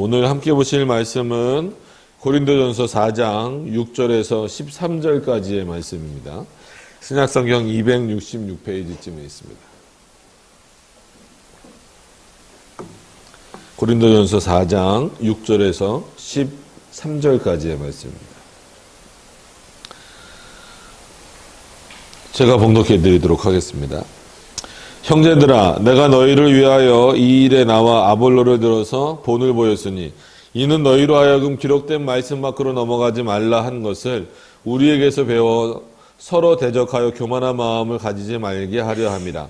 오늘 함께 보실 말씀은 고린도전서 4장 6절에서 13절까지의 말씀입니다. 신약성경 266페이지쯤에 있습니다. 고린도전서 4장 6절에서 13절까지의 말씀입니다. 제가 봉독해 드리도록 하겠습니다. 형제들아, 내가 너희를 위하여 이 일에 나와 아볼로를 들어서 본을 보였으니 이는 너희로 하여금 기록된 말씀 밖으로 넘어가지 말라 한 것을 우리에게서 배워 서로 대적하여 교만한 마음을 가지지 말게 하려 함이라.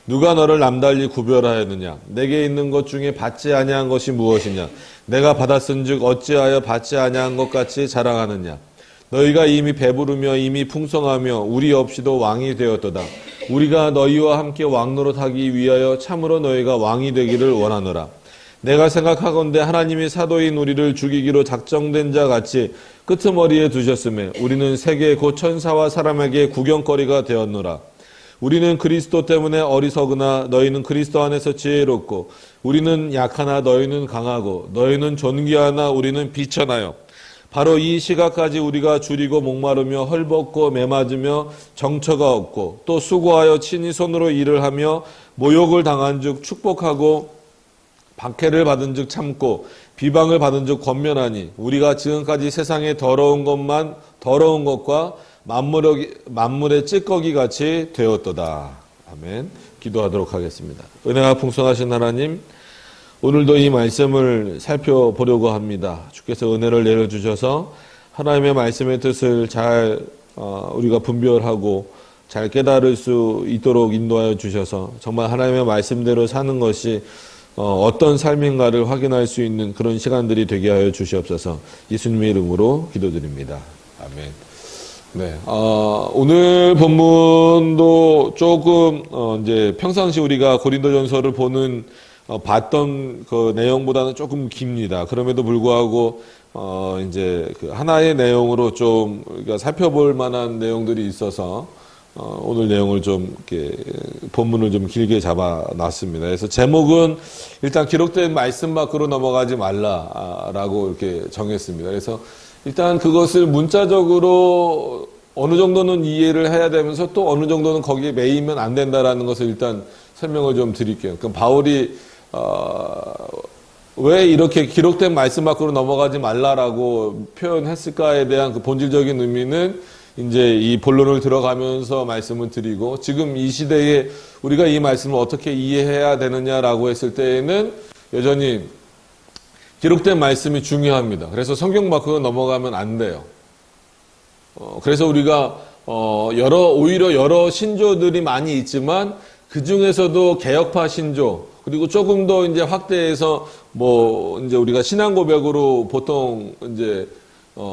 누가 너를 남달리 구별하였느냐? 내게 있는 것 중에 받지 아니한 것이 무엇이냐? 내가 받았은즉 어찌하여 받지 아니한 것 같이 자랑하느냐? 너희가 이미 배부르며 이미 풍성하며 우리 없이도 왕이 되었도다. 우리가 너희와 함께 왕노릇하기 위하여 참으로 너희가 왕이 되기를 원하노라. 내가 생각하건대 하나님이 사도인 우리를 죽이기로 작정된 자 같이 끄트머리에 두셨음에 우리는 세계 곧 천사와 사람에게 구경거리가 되었노라. 우리는 그리스도 때문에 어리석으나 너희는 그리스도 안에서 지혜롭고 우리는 약하나 너희는 강하고 너희는 존귀하나 우리는 비천하여 바로 이 시각까지 우리가 줄이고 목마르며 헐벗고 매맞으며 정처가 없고 또 수고하여 친히 손으로 일을 하며 모욕을 당한 즉 축복하고 박해를 받은 즉 참고 비방을 받은 즉 권면하니 우리가 지금까지 세상에 더러운 것과 만물의 찌꺼기 같이 되었도다. 아멘. 기도하도록 하겠습니다. 은혜가 풍성하신 하나님, 오늘도 이 말씀을 살펴보려고 합니다. 주께서 은혜를 내려주셔서 하나님의 말씀의 뜻을 잘 우리가 분별하고 잘 깨달을 수 있도록 인도하여 주셔서 정말 하나님의 말씀대로 사는 것이 어떤 삶인가를 확인할 수 있는 그런 시간들이 되게 하여 주시옵소서. 예수님의 이름으로 기도드립니다. 아멘. 네, 오늘 본문도 조금 이제 평상시 우리가 고린도전서를 봤던 그 내용보다는 조금 깁니다. 그럼에도 불구하고 이제 그 하나의 내용으로 좀 우리가 살펴볼 만한 내용들이 있어서 오늘 내용을 좀 이렇게 본문을 좀 길게 잡아놨습니다. 그래서 제목은 일단 기록된 말씀 밖으로 넘어가지 말라라고 이렇게 정했습니다. 그래서 일단 그것을 문자적으로 어느 정도는 이해를 해야 되면서 또 어느 정도는 거기에 매이면 안 된다라는 것을 일단 설명을 좀 드릴게요. 그럼 바울이 왜 이렇게 기록된 말씀 밖으로 넘어가지 말라라고 표현했을까에 대한 그 본질적인 의미는 이제 이 본론을 들어가면서 말씀을 드리고, 지금 이 시대에 우리가 이 말씀을 어떻게 이해해야 되느냐라고 했을 때에는 여전히 기록된 말씀이 중요합니다. 그래서 성경 밖으로 넘어가면 안 돼요. 그래서 우리가 오히려 여러 신조들이 많이 있지만 그 중에서도 개혁파 신조, 그리고 조금 더 이제 확대해서 이제 우리가 신앙 고백으로 보통 이제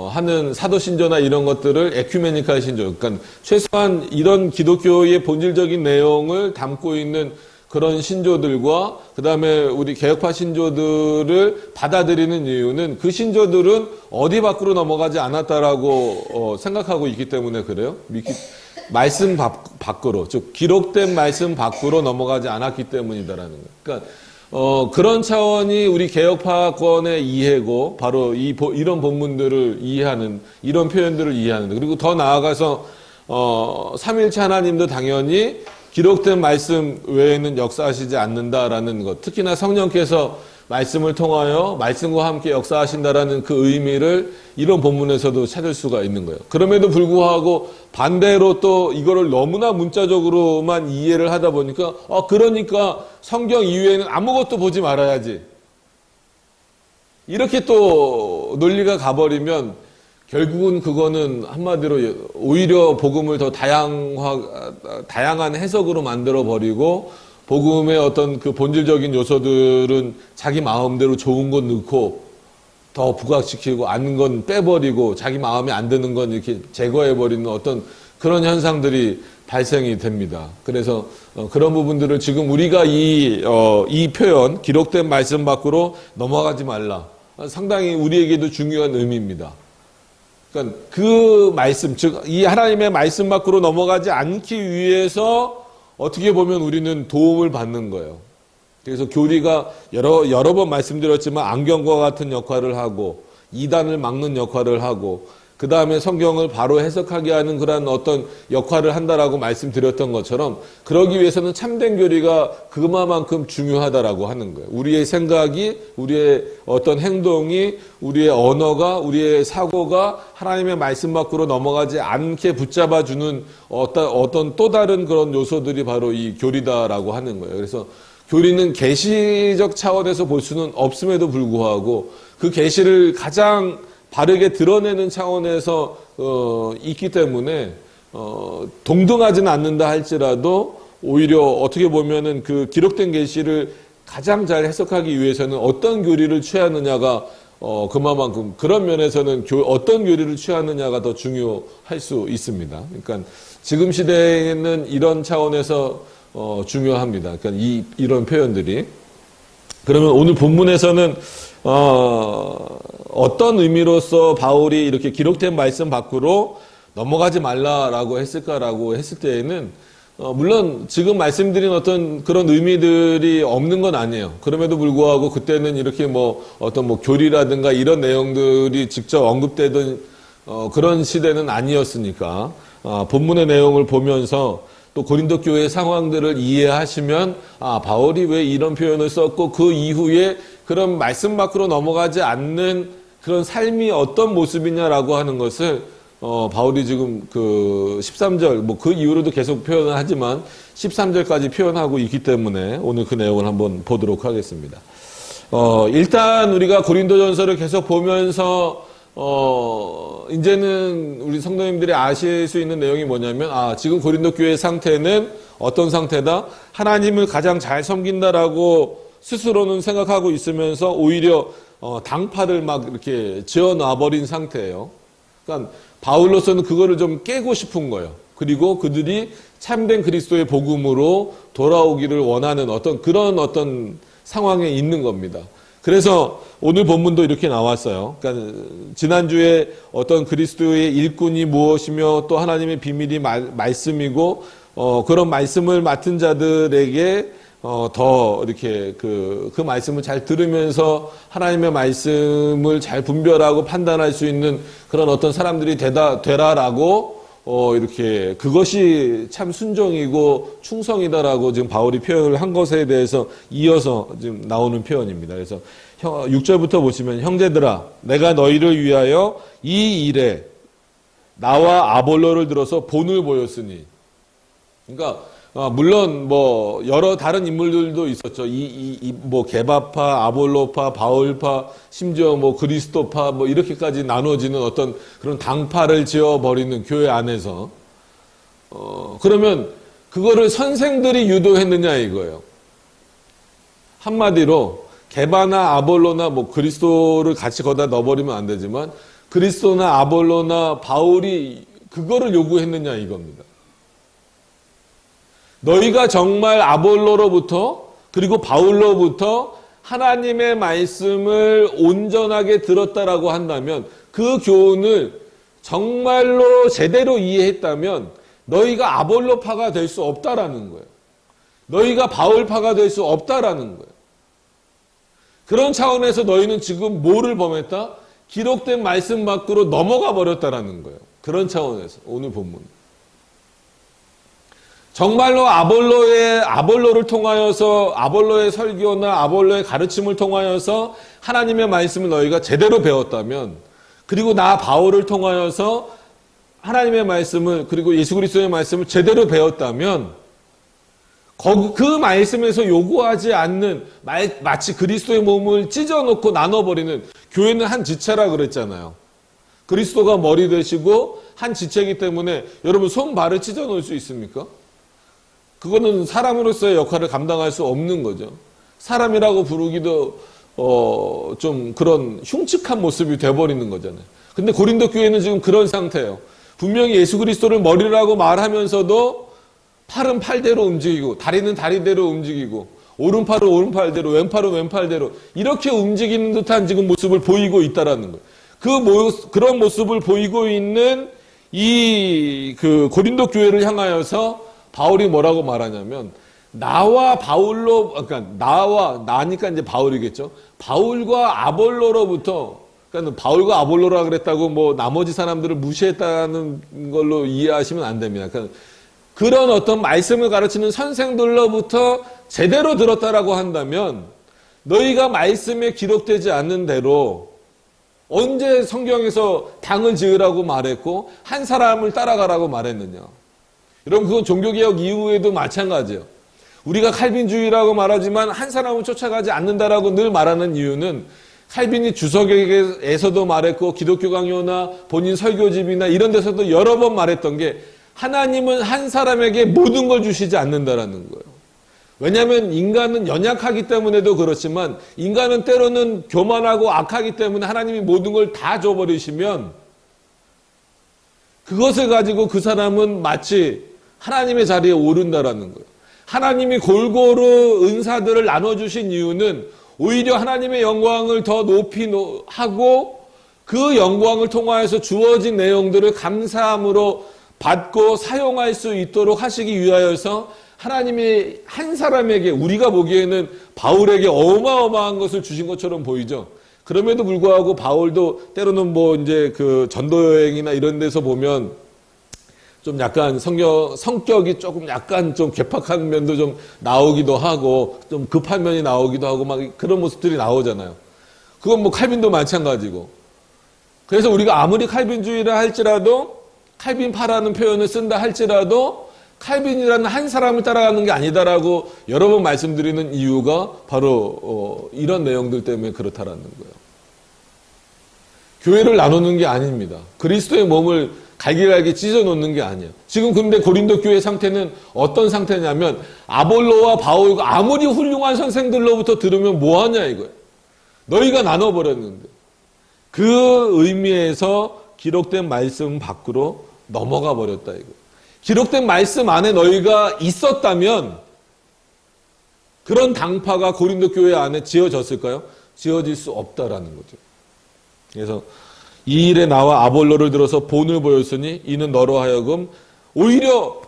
하는 사도 신조나 이런 것들을 에큐메니칼 신조, 그러니까 최소한 이런 기독교의 본질적인 내용을 담고 있는 그런 신조들과 그 다음에 우리 개혁파 신조들을 받아들이는 이유는 그 신조들은 어디 밖으로 넘어가지 않았다라고 생각하고 있기 때문에 그래요. 말씀 밖으로, 즉 기록된 말씀 밖으로 넘어가지 않았기 때문이다라는 거예요. 그러니까 그런 차원이 우리 개혁파권의 이해고, 바로 이런 본문들을 이해하는, 이런 표현들을 이해하는. 그리고 더 나아가서 삼일체 하나님도 당연히 기록된 말씀 외에는 역사하시지 않는다라는 것, 특히나 성령께서 말씀을 통하여 말씀과 함께 역사하신다라는 그 의미를 이런 본문에서도 찾을 수가 있는 거예요. 그럼에도 불구하고 반대로 또 이거를 너무나 문자적으로만 이해를 하다 보니까 그러니까 성경 이외에는 아무것도 보지 말아야지, 이렇게 또 논리가 가버리면 결국은 그거는 한마디로 오히려 복음을 더 다양한 해석으로 만들어 버리고, 복음의 어떤 그 본질적인 요소들은 자기 마음대로 좋은 건 넣고 더 부각시키고 안 건 빼버리고 자기 마음에 안 드는 건 이렇게 제거해버리는 어떤 그런 현상들이 발생이 됩니다. 그래서 그런 부분들을 지금 우리가 이 표현, 기록된 말씀 밖으로 넘어가지 말라, 상당히 우리에게도 중요한 의미입니다. 그러니까 그 말씀, 즉 이 하나님의 말씀 밖으로 넘어가지 않기 위해서 어떻게 보면 우리는 도움을 받는 거예요. 그래서 교리가 여러 번 말씀드렸지만 안경과 같은 역할을 하고 이단을 막는 역할을 하고 그 다음에 성경을 바로 해석하게 하는 그런 어떤 역할을 한다라고 말씀드렸던 것처럼 그러기 위해서는 참된 교리가 그만큼 중요하다라고 하는 거예요. 우리의 생각이, 우리의 어떤 행동이, 우리의 언어가, 우리의 사고가 하나님의 말씀 밖으로 넘어가지 않게 붙잡아주는 어떤 또 다른 그런 요소들이 바로 이 교리다라고 하는 거예요. 그래서 교리는 계시적 차원에서 볼 수는 없음에도 불구하고 그 계시를 가장 바르게 드러내는 차원에서 있기 때문에 동등하지는 않는다 할지라도 오히려 어떻게 보면은 그 기록된 계시를 가장 잘 해석하기 위해서는 어떤 교리를 취하느냐가 그만큼 그런 면에서는 어떤 교리를 취하느냐가 더 중요할 수 있습니다. 그러니까 지금 시대에는 이런 차원에서 중요합니다. 그러니까 이런 표현들이. 그러면 오늘 본문에서는 어떤 의미로서 바울이 이렇게 기록된 말씀 밖으로 넘어가지 말라라고 했을까라고 했을 때에는 물론 지금 말씀드린 어떤 그런 의미들이 없는 건 아니에요. 그럼에도 불구하고 그때는 이렇게 어떤 교리라든가 이런 내용들이 직접 언급되던 그런 시대는 아니었으니까 본문의 내용을 보면서 또 고린도 교회의 상황들을 이해하시면 바울이 왜 이런 표현을 썼고 그 이후에 그런 말씀 밖으로 넘어가지 않는 그런 삶이 어떤 모습이냐라고 하는 것을 바울이 지금 그 13절 그 이후로도 계속 표현을 하지만 13절까지 표현하고 있기 때문에 오늘 그 내용을 한번 보도록 하겠습니다. 일단 우리가 고린도전서를 계속 보면서 이제는 우리 성도님들이 아실 수 있는 내용이 뭐냐면 지금 고린도 교회의 상태는 어떤 상태다? 하나님을 가장 잘 섬긴다라고 스스로는 생각하고 있으면서 오히려 당파를 막 이렇게 지어놔버린 상태예요. 그러니까 바울로서는 그거를 좀 깨고 싶은 거예요. 그리고 그들이 참된 그리스도의 복음으로 돌아오기를 원하는 그런 상황에 있는 겁니다. 그래서 오늘 본문도 이렇게 나왔어요. 그러니까 지난주에 어떤 그리스도의 일꾼이 무엇이며 또 하나님의 비밀이 말씀이고 그런 말씀을 맡은 자들에게 더 이렇게 그 말씀을 잘 들으면서 하나님의 말씀을 잘 분별하고 판단할 수 있는 그런 어떤 사람들이 되라라고 이렇게 그것이 참 순종이고 충성이다라고 지금 바울이 표현을 한 것에 대해서 이어서 지금 나오는 표현입니다. 그래서 6절부터 보시면 형제들아 내가 너희를 위하여 이 일에 나와 아볼로를 들어서 본을 보였으니 그러니까 물론 여러 다른 인물들도 있었죠. 게바파, 아볼로파, 바울파, 심지어 그리스도파 이렇게까지 나눠지는 어떤 그런 당파를 지어버리는 교회 안에서 그러면 그거를 선생들이 유도했느냐 이거예요. 한마디로 게바나 아볼로나 그리스도를 같이 거기다 넣어버리면 안 되지만 그리스도나 아볼로나 바울이 그거를 요구했느냐 이겁니다. 너희가 정말 아볼로로부터 그리고 바울로부터 하나님의 말씀을 온전하게 들었다라고 한다면 그 교훈을 정말로 제대로 이해했다면 너희가 아볼로파가 될 수 없다라는 거예요. 너희가 바울파가 될 수 없다라는 거예요. 그런 차원에서 너희는 지금 뭐를 범했다? 기록된 말씀 밖으로 넘어가 버렸다라는 거예요. 그런 차원에서 오늘 본문. 정말로 아볼로를 통하여서 아볼로의 설교나 아볼로의 가르침을 통하여서 하나님의 말씀을 너희가 제대로 배웠다면 그리고 나 바울을 통하여서 하나님의 말씀을 그리고 예수 그리스도의 말씀을 제대로 배웠다면 그 말씀에서 요구하지 않는 마치 그리스도의 몸을 찢어놓고 나눠버리는 교회는 한 지체라 그랬잖아요. 그리스도가 머리 되시고 한 지체이기 때문에 여러분 손 발을 찢어놓을 수 있습니까? 그거는 사람으로서의 역할을 감당할 수 없는 거죠. 사람이라고 부르기도 좀 그런 흉측한 모습이 돼버리는 거잖아요. 근데 고린도 교회는 지금 그런 상태예요. 분명히 예수 그리스도를 머리라고 말하면서도 팔은 팔대로 움직이고 다리는 다리대로 움직이고 오른팔은 오른팔대로 왼팔은 왼팔대로 이렇게 움직이는 듯한 지금 모습을 보이고 있다라는 거예요. 그런 모습을 보이고 있는 그 고린도 교회를 향하여서 바울이 뭐라고 말하냐면 나와 바울로, 그러니까 나니까 이제 바울이겠죠. 바울과 아볼로로부터, 그러니까 바울과 아볼로라 그랬다고 뭐 나머지 사람들을 무시했다는 걸로 이해하시면 안 됩니다. 그러니까 그런 어떤 말씀을 가르치는 선생들로부터 제대로 들었다라고 한다면 너희가 말씀에 기록되지 않는 대로 언제 성경에서 당을 지으라고 말했고 한 사람을 따라가라고 말했느냐. 여러분 그건 종교개혁 이후에도 마찬가지예요. 우리가 칼빈주의라고 말하지만 한 사람을 쫓아가지 않는다라고 늘 말하는 이유는 칼빈이 주석에서도 말했고 기독교 강요나 본인 설교집이나 이런 데서도 여러 번 말했던 게 하나님은 한 사람에게 모든 걸 주시지 않는다라는 거예요. 왜냐하면 인간은 연약하기 때문에도 그렇지만 인간은 때로는 교만하고 악하기 때문에 하나님이 모든 걸 다 줘버리시면 그것을 가지고 그 사람은 마치 하나님의 자리에 오른다라는 거예요. 하나님이 골고루 은사들을 나눠주신 이유는 오히려 하나님의 영광을 더 높이 하고 그 영광을 통하여서 주어진 내용들을 감사함으로 받고 사용할 수 있도록 하시기 위하여서 하나님이 한 사람에게 우리가 보기에는 바울에게 어마어마한 것을 주신 것처럼 보이죠. 그럼에도 불구하고 바울도 때로는 뭐 이제 그 전도 여행이나 이런 데서 보면 좀 약간 성격이 조금 약간 좀 괴팍한 면도 좀 나오기도 하고 좀 급한 면이 나오기도 하고 막 그런 모습들이 나오잖아요. 그건 뭐 칼빈도 마찬가지고. 그래서 우리가 아무리 칼빈주의라 할지라도 칼빈파라는 표현을 쓴다 할지라도 칼빈이라는 한 사람을 따라가는 게 아니다라고 여러 번 말씀드리는 이유가 바로 이런 내용들 때문에 그렇다라는 거예요. 교회를 나누는 게 아닙니다. 그리스도의 몸을 갈기갈기 찢어놓는 게 아니에요. 지금 근데 고린도 교회 상태는 어떤 상태냐면 아볼로와 바울과 아무리 훌륭한 선생들로부터 들으면 뭐하냐 이거예요. 너희가 나눠버렸는데 그 의미에서 기록된 말씀 밖으로 넘어가 버렸다 이거예요. 기록된 말씀 안에 너희가 있었다면 그런 당파가 고린도 교회 안에 지어졌을까요? 지어질 수 없다라는 거죠. 그래서 이 일에 나와 아볼로를 들어서 본을 보였으니 이는 너로 하여금 오히려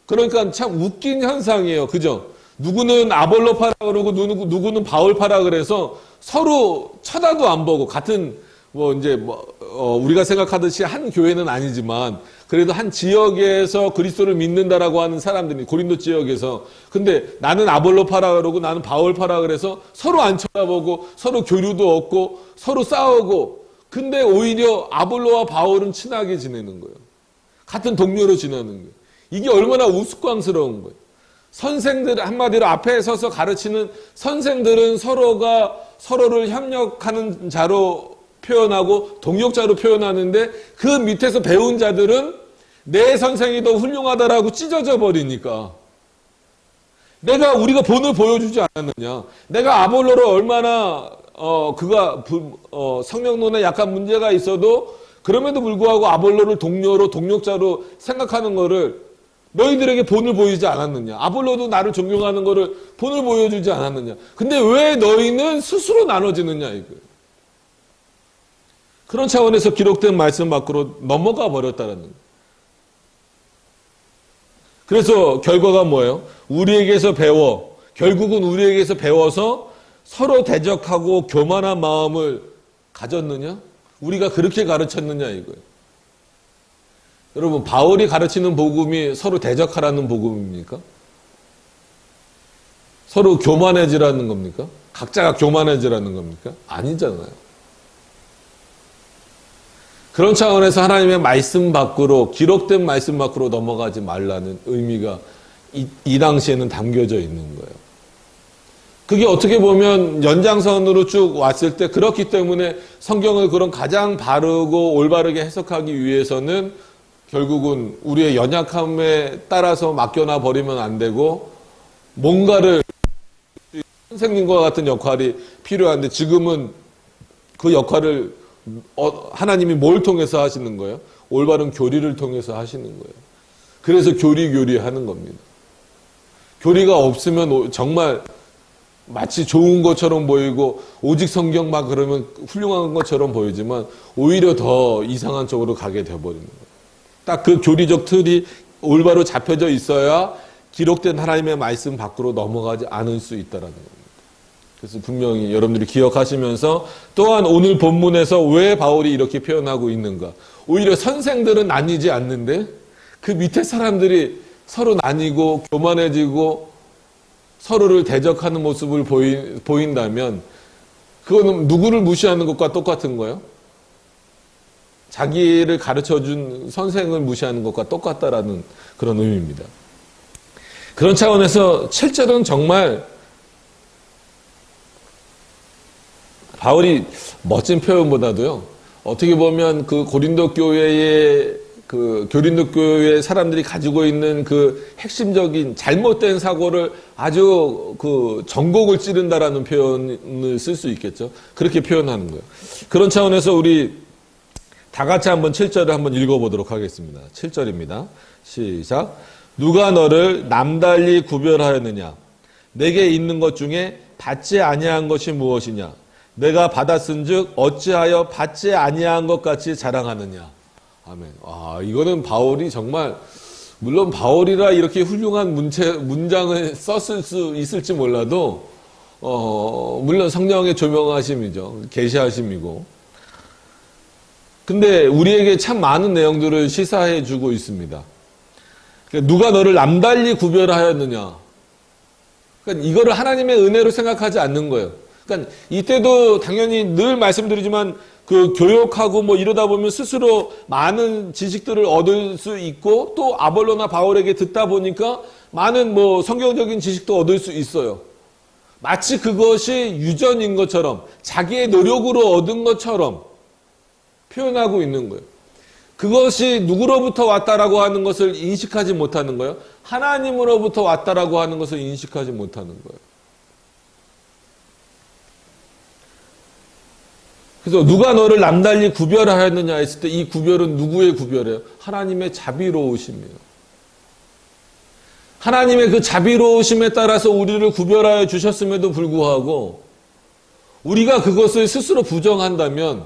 그러니까 참 웃긴 현상이에요. 그죠? 누구는 아볼로파라 그러고 누구는 바울파라 그래서 서로 쳐다도 안 보고 같은 우리가 생각하듯이 한 교회는 아니지만 그래도 한 지역에서 그리스도를 믿는다라고 하는 사람들이 고린도 지역에서 근데 나는 아볼로파라 그러고 나는 바울파라 그래서 서로 안 쳐다보고 서로 교류도 없고 서로 싸우고 근데 오히려 아볼로와 바울은 친하게 지내는 거예요. 같은 동료로 지내는 거예요. 이게 얼마나 우스꽝스러운 거예요. 선생들 한마디로 앞에 서서 가르치는 선생들은 서로가 서로를 협력하는 자로 표현하고 동역자로 표현하는데 그 밑에서 배운 자들은 내 선생이 더 훌륭하다라고 찢어져 버리니까 우리가 본을 보여주지 않았느냐. 내가 아볼로를 얼마나 그가 성령론에 약간 문제가 있어도 그럼에도 불구하고 아볼로를 동료로 동역자로 생각하는 거를 너희들에게 본을 보이지 않았느냐. 아볼로도 나를 존경하는 거를 본을 보여주지 않았느냐. 근데 왜 너희는 스스로 나눠지느냐 이거예요. 그런 차원에서 기록된 말씀 밖으로 넘어가 버렸다는 거예요. 그래서 결과가 뭐예요? 결국은 우리에게서 배워서 서로 대적하고 교만한 마음을 가졌느냐? 우리가 그렇게 가르쳤느냐 이거예요. 여러분 바울이 가르치는 복음이 서로 대적하라는 복음입니까? 서로 교만해지라는 겁니까? 각자가 교만해지라는 겁니까? 아니잖아요. 그런 차원에서 하나님의 말씀 밖으로 기록된 말씀 밖으로 넘어가지 말라는 의미가 이 당시에는 담겨져 있는 거예요. 그게 어떻게 보면 연장선으로 쭉 왔을 때 그렇기 때문에 성경을 그런 가장 바르고 올바르게 해석하기 위해서는 결국은 우리의 연약함에 따라서 맡겨놔 버리면 안 되고 뭔가를 선생님과 같은 역할이 필요한데 지금은 그 역할을 하나님이 뭘 통해서 하시는 거예요? 올바른 교리를 통해서 하시는 거예요. 그래서 교리하는 겁니다. 교리가 없으면 정말 마치 좋은 것처럼 보이고 오직 성경만 그러면 훌륭한 것처럼 보이지만 오히려 더 이상한 쪽으로 가게 되어버리는 거예요. 딱 그 교리적 틀이 올바로 잡혀져 있어야 기록된 하나님의 말씀 밖으로 넘어가지 않을 수 있다라는 겁니다. 그래서 분명히 여러분들이 기억하시면서 또한 오늘 본문에서 왜 바울이 이렇게 표현하고 있는가. 오히려 선생들은 나뉘지 않는데 그 밑에 사람들이 서로 나뉘고 교만해지고 서로를 대적하는 모습을 보인다면 그거는 누구를 무시하는 것과 똑같은 거예요? 자기를 가르쳐준 선생을 무시하는 것과 똑같다라는 그런 의미입니다. 그런 차원에서 7절은 정말 바울이 멋진 표현보다도요, 어떻게 보면 그 고린도 교회의 교린도 교회 사람들이 가지고 있는 그 핵심적인 잘못된 사고를 아주 전곡을 찌른다라는 표현을 쓸 수 있겠죠. 그렇게 표현하는 거예요. 그런 차원에서 우리 다 같이 한번 7절을 한번 읽어보도록 하겠습니다. 7절입니다. 시작. 누가 너를 남달리 구별하였느냐? 내게 있는 것 중에 받지 아니한 것이 무엇이냐? 내가 받았은즉 어찌하여 받지 아니한 것 같이 자랑하느냐? 아멘. 이거는 바울이 정말, 물론 바울이라 이렇게 훌륭한 문장을 썼을 수 있을지 몰라도 물론 성령의 조명하심이죠. 계시하심이고. 근데 우리에게 참 많은 내용들을 시사해 주고 있습니다. 누가 너를 남달리 구별하였느냐? 그러니까 이거를 하나님의 은혜로 생각하지 않는 거예요. 그러니까 이때도 당연히 늘 말씀드리지만 그 교역하고 뭐 이러다 보면 스스로 많은 지식들을 얻을 수 있고 또 아볼로나 바울에게 듣다 보니까 많은 뭐 성경적인 지식도 얻을 수 있어요. 마치 그것이 유전인 것처럼 자기의 노력으로 얻은 것처럼 표현하고 있는 거예요. 그것이 누구로부터 왔다라고 하는 것을 인식하지 못하는 거예요. 하나님으로부터 왔다라고 하는 것을 인식하지 못하는 거예요. 그래서 누가 너를 남달리 구별하였느냐 했을 때 이 구별은 누구의 구별이에요? 하나님의 자비로우심이에요. 하나님의 그 자비로우심에 따라서 우리를 구별하여 주셨음에도 불구하고 우리가 그것을 스스로 부정한다면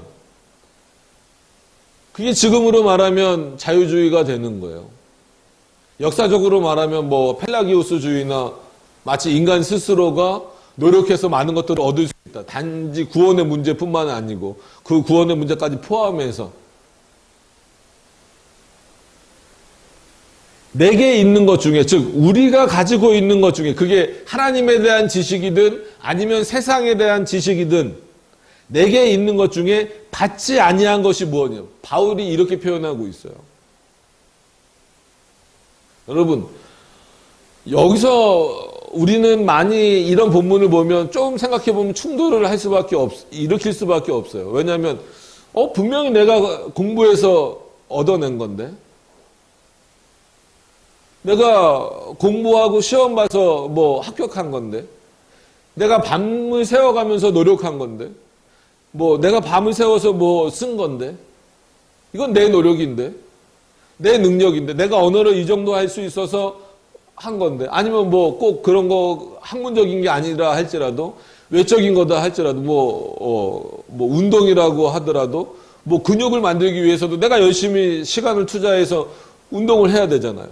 그게 지금으로 말하면 자유주의가 되는 거예요. 역사적으로 말하면 뭐 펠라기우스주의나 마치 인간 스스로가 노력해서 많은 것들을 얻을 수 있다. 단지 구원의 문제뿐만 아니고 그 구원의 문제까지 포함해서 내게 있는 것 중에, 즉 우리가 가지고 있는 것 중에 그게 하나님에 대한 지식이든 아니면 세상에 대한 지식이든 내게 있는 것 중에 받지 아니한 것이 무엇이냐. 바울이 이렇게 표현하고 있어요. 여러분, 여기서 우리는 많이 이런 본문을 보면 좀 생각해보면 충돌을 일으킬 수밖에 없어요. 왜냐하면 분명히 내가 공부해서 얻어낸 건데, 내가 공부하고 시험 봐서 뭐 합격한 건데, 내가 밤을 새워가면서 노력한 건데, 뭐 내가 밤을 새워서 뭐 쓴 건데, 이건 내 노력인데, 내 능력인데, 내가 언어를 이 정도 할 수 있어서 한 건데, 아니면 뭐 꼭 그런 거 학문적인 게 아니라 할지라도 외적인 거다 할지라도 뭐 운동이라고 하더라도 뭐 근육을 만들기 위해서도 내가 열심히 시간을 투자해서 운동을 해야 되잖아요.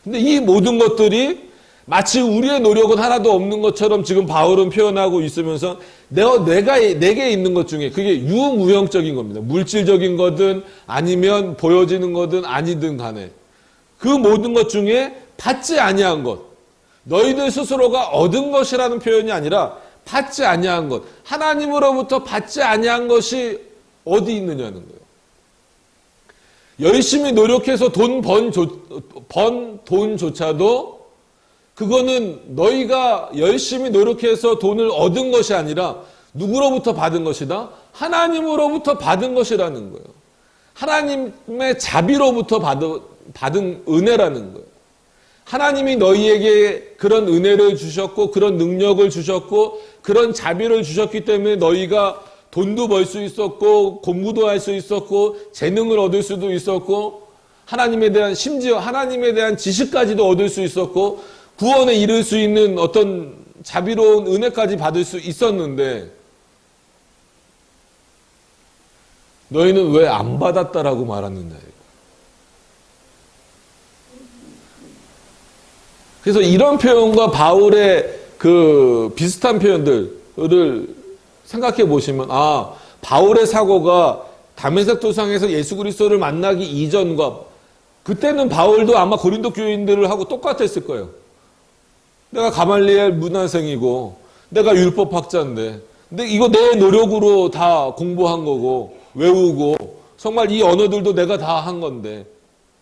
근데 이 모든 것들이 마치 우리의 노력은 하나도 없는 것처럼 지금 바울은 표현하고 있으면서 내게 있는 것 중에 그게 유무형적인 겁니다. 물질적인 거든 아니면 보여지는 거든 아니든 간에 그 모든 것 중에 받지 아니한 것, 너희들 스스로가 얻은 것이라는 표현이 아니라 받지 아니한 것, 하나님으로부터 받지 아니한 것이 어디 있느냐는 거예요. 열심히 노력해서 번 돈조차도 그거는 너희가 열심히 노력해서 돈을 얻은 것이 아니라 누구로부터 받은 것이다? 하나님으로부터 받은 것이라는 거예요. 하나님의 자비로부터 받은 은혜라는 거예요. 하나님이 너희에게 그런 은혜를 주셨고 그런 능력을 주셨고 그런 자비를 주셨기 때문에 너희가 돈도 벌 수 있었고 공부도 할 수 있었고 재능을 얻을 수도 있었고 심지어 하나님에 대한 지식까지도 얻을 수 있었고 구원에 이를 수 있는 어떤 자비로운 은혜까지 받을 수 있었는데 너희는 왜 안 받았다라고 말하느냐. 그래서 이런 표현과 바울의 그 비슷한 표현들을 생각해 보시면, 아, 바울의 사고가 다메섹 도상에서 예수 그리스도를 만나기 이전과, 그때는 바울도 아마 고린도 교인들을 하고 똑같았을 거예요. 내가 가말리엘 문화생이고 내가 율법학자인데, 근데 이거 내 노력으로 다 공부한 거고 외우고 정말 이 언어들도 내가 다 한 건데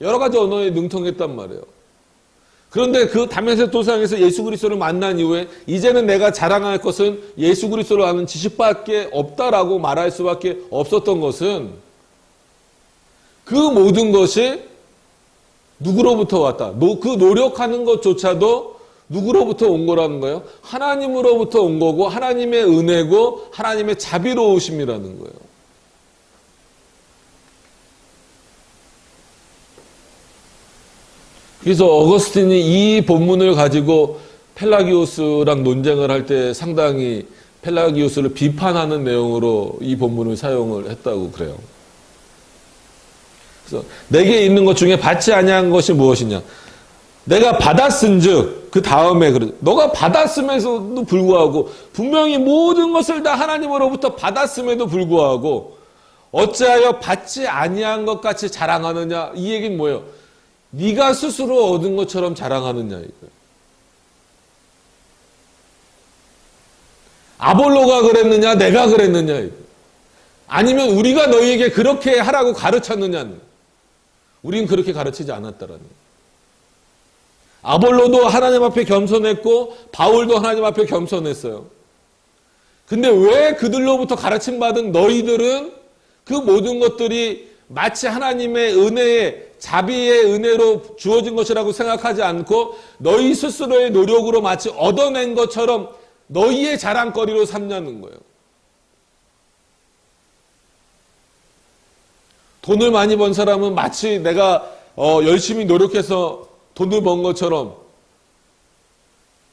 여러 가지 언어에 능통했단 말이에요. 그런데 그 다메섹 도상에서 예수 그리스도를 만난 이후에 이제는 내가 자랑할 것은 예수 그리스도를 아는 지식밖에 없다라고 말할 수밖에 없었던 것은, 그 모든 것이 누구로부터 왔다. 그 노력하는 것조차도 누구로부터 온 거라는 거예요? 하나님으로부터 온 거고, 하나님의 은혜고, 하나님의 자비로우심이라는 거예요. 그래서 어거스틴이 이 본문을 가지고 펠라기오스랑 논쟁을 할 때 상당히 펠라기오스를 비판하는 내용으로 이 본문을 사용을 했다고 그래요. 그래서 내게 있는 것 중에 받지 아니한 것이 무엇이냐? 내가 받았은즉, 그 다음에 그래, 너가 받았음에도 불구하고 분명히 모든 것을 다 하나님으로부터 받았음에도 불구하고 어찌하여 받지 아니한 것 같이 자랑하느냐? 이 얘기는 뭐예요? 네가 스스로 얻은 것처럼 자랑하느냐 이거예요. 아볼로가 그랬느냐? 내가 그랬느냐 이거예요. 아니면 우리가 너희에게 그렇게 하라고 가르쳤느냐는, 우리는 그렇게 가르치지 않았다라는 거예요. 아볼로도 하나님 앞에 겸손했고 바울도 하나님 앞에 겸손했어요. 근데 왜 그들로부터 가르침받은 너희들은 그 모든 것들이 마치 하나님의 은혜의 자비의 은혜로 주어진 것이라고 생각하지 않고 너희 스스로의 노력으로 마치 얻어낸 것처럼 너희의 자랑거리로 삼냐는 거예요. 돈을 많이 번 사람은 마치 내가 열심히 노력해서 돈을 번 것처럼,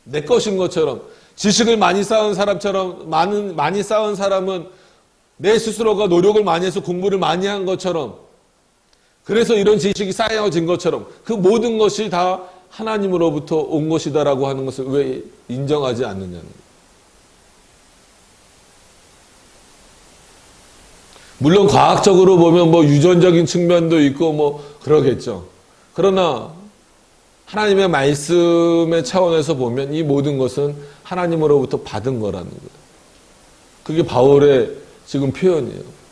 내 것인 것처럼, 지식을 많이 쌓은 사람처럼, 많이 쌓은 사람은 내 스스로가 노력을 많이 해서 공부를 많이 한 것처럼, 그래서 이런 지식이 쌓여진 것처럼 그 모든 것이 다 하나님으로부터 온 것이다라고 하는 것을 왜 인정하지 않느냐는 거예요. 물론 과학적으로 보면 뭐 유전적인 측면도 있고 뭐 그러겠죠. 그러나 하나님의 말씀의 차원에서 보면 이 모든 것은 하나님으로부터 받은 거라는 거예요. 그게 바울의 지금 표현이에요.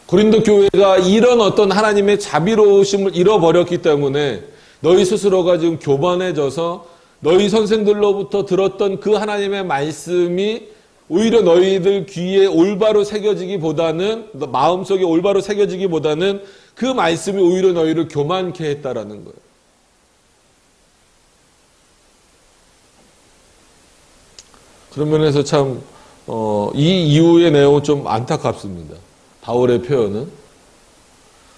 고린도 교회가 이런 어떤 하나님의 자비로우심을 잃어버렸기 때문에 너희 스스로가 지금 교만해져서 너희 선생들로부터 들었던 그 하나님의 말씀이 오히려 너희들 귀에 올바로 새겨지기보다는, 마음속에 올바로 새겨지기보다는 그 말씀이 오히려 너희를 교만케 했다라는 거예요. 그런 면에서 참 이 이후의 내용은 좀 안타깝습니다. 바울의 표현은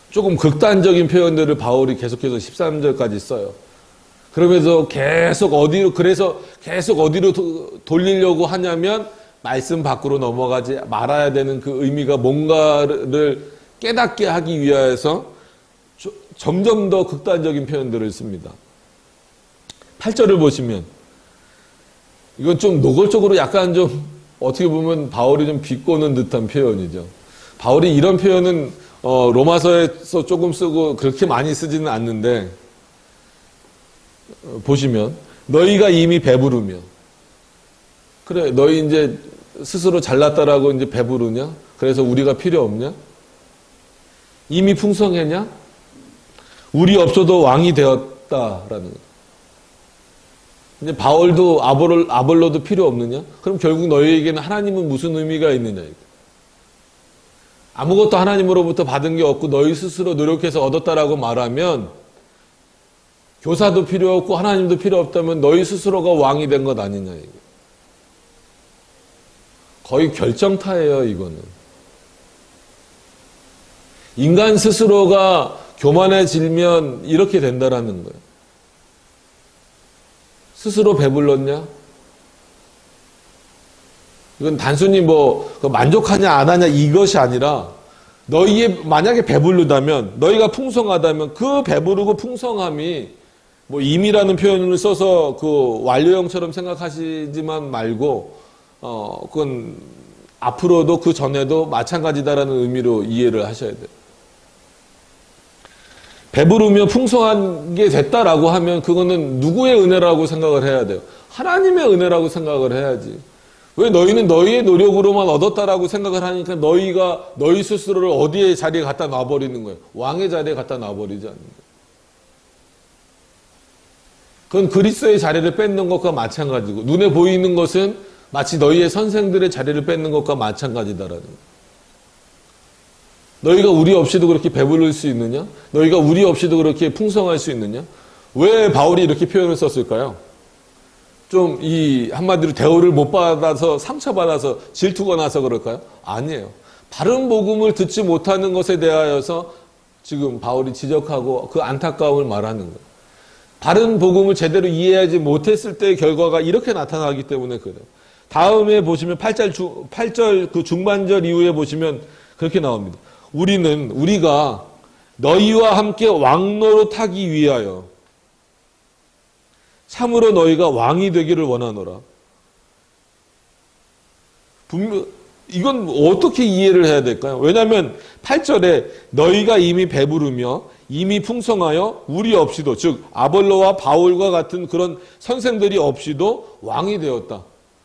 조금 극단적인 표현들을 바울이 계속해서 13절까지 써요. 그러면서 계속 어디로 돌리려고 하냐면 말씀 밖으로 넘어가지 말아야 되는 그 의미가 뭔가를 깨닫게 하기 위해서 점점 더 극단적인 표현들을 씁니다. 8절을 보시면 이건 좀 노골적으로 약간 좀 어떻게 보면 바울이 좀 비꼬는 듯한 표현이죠. 바울이 이런 표현은 로마서에서 조금 쓰고 그렇게 많이 쓰지는 않는데, 보시면 너희가 이미 배부르며, 그래 너희 이제 스스로 잘났다라고 이제 배부르냐? 그래서 우리가 필요 없냐? 이미 풍성했냐? 우리 없어도 왕이 되었다라는 거예요. 이제 바울도 아볼로도 필요 없느냐? 그럼 결국 너희에게는 하나님은 무슨 의미가 있느냐? 아무것도 하나님으로부터 받은 게 없고 너희 스스로 노력해서 얻었다라고 말하면, 교사도 필요 없고 하나님도 필요 없다면 너희 스스로가 왕이 된 것 아니냐? 이거. 거의 결정타예요, 이거는. 인간 스스로가 교만해지면 이렇게 된다라는 거예요. 스스로 배불렀냐? 이건 단순히 만족하냐 안 하냐 이것이 아니라, 만약에 배부르다면, 너희가 풍성하다면 그 배부르고 풍성함이 뭐 임이라는 표현을 써서 그 완료형처럼 생각하시지만 말고 그건 앞으로도 그 전에도 마찬가지다라는 의미로 이해를 하셔야 돼요. 배부르며 풍성하게 됐다라고 하면 그거는 누구의 은혜라고 생각을 해야 돼요? 하나님의 은혜라고 생각을 해야지. 왜 너희는 너희의 노력으로만 얻었다라고 생각을 하니까 너희 스스로를 어디에 자리에 갖다 놔버리는 거예요? 왕의 자리에 갖다 놔버리지 않는 거예요. 그건 그리스도의 자리를 뺏는 것과 마찬가지고 눈에 보이는 것은 마치 너희의 선생들의 자리를 뺏는 것과 마찬가지다라는 거예요. 너희가 우리 없이도 그렇게 배부를 수 있느냐? 너희가 우리 없이도 그렇게 풍성할 수 있느냐? 왜 바울이 이렇게 표현을 썼을까요? 좀 한마디로 대우를 못 받아서 상처받아서 질투가 나서 그럴까요? 아니에요. 바른 복음을 듣지 못하는 것에 대하여서 지금 바울이 지적하고 그 안타까움을 말하는 거예요. 바른 복음을 제대로 이해하지 못했을 때의 결과가 이렇게 나타나기 때문에 그래요. 다음에 보시면 8절 그 중반절 이후에 보시면 그렇게 나옵니다. 우리가 너희와 함께 왕노릇하기 위하여 참으로 너희가 왕이 되기를 원하노라. 이건 어떻게 이해를 해야 될까요? 왜냐하면 8절에 너희가 이미 배부르며 이미 풍성하여 우리 없이도, 즉 아볼로와 바울과 같은 그런 선생들이 없이도 왕이 되었다.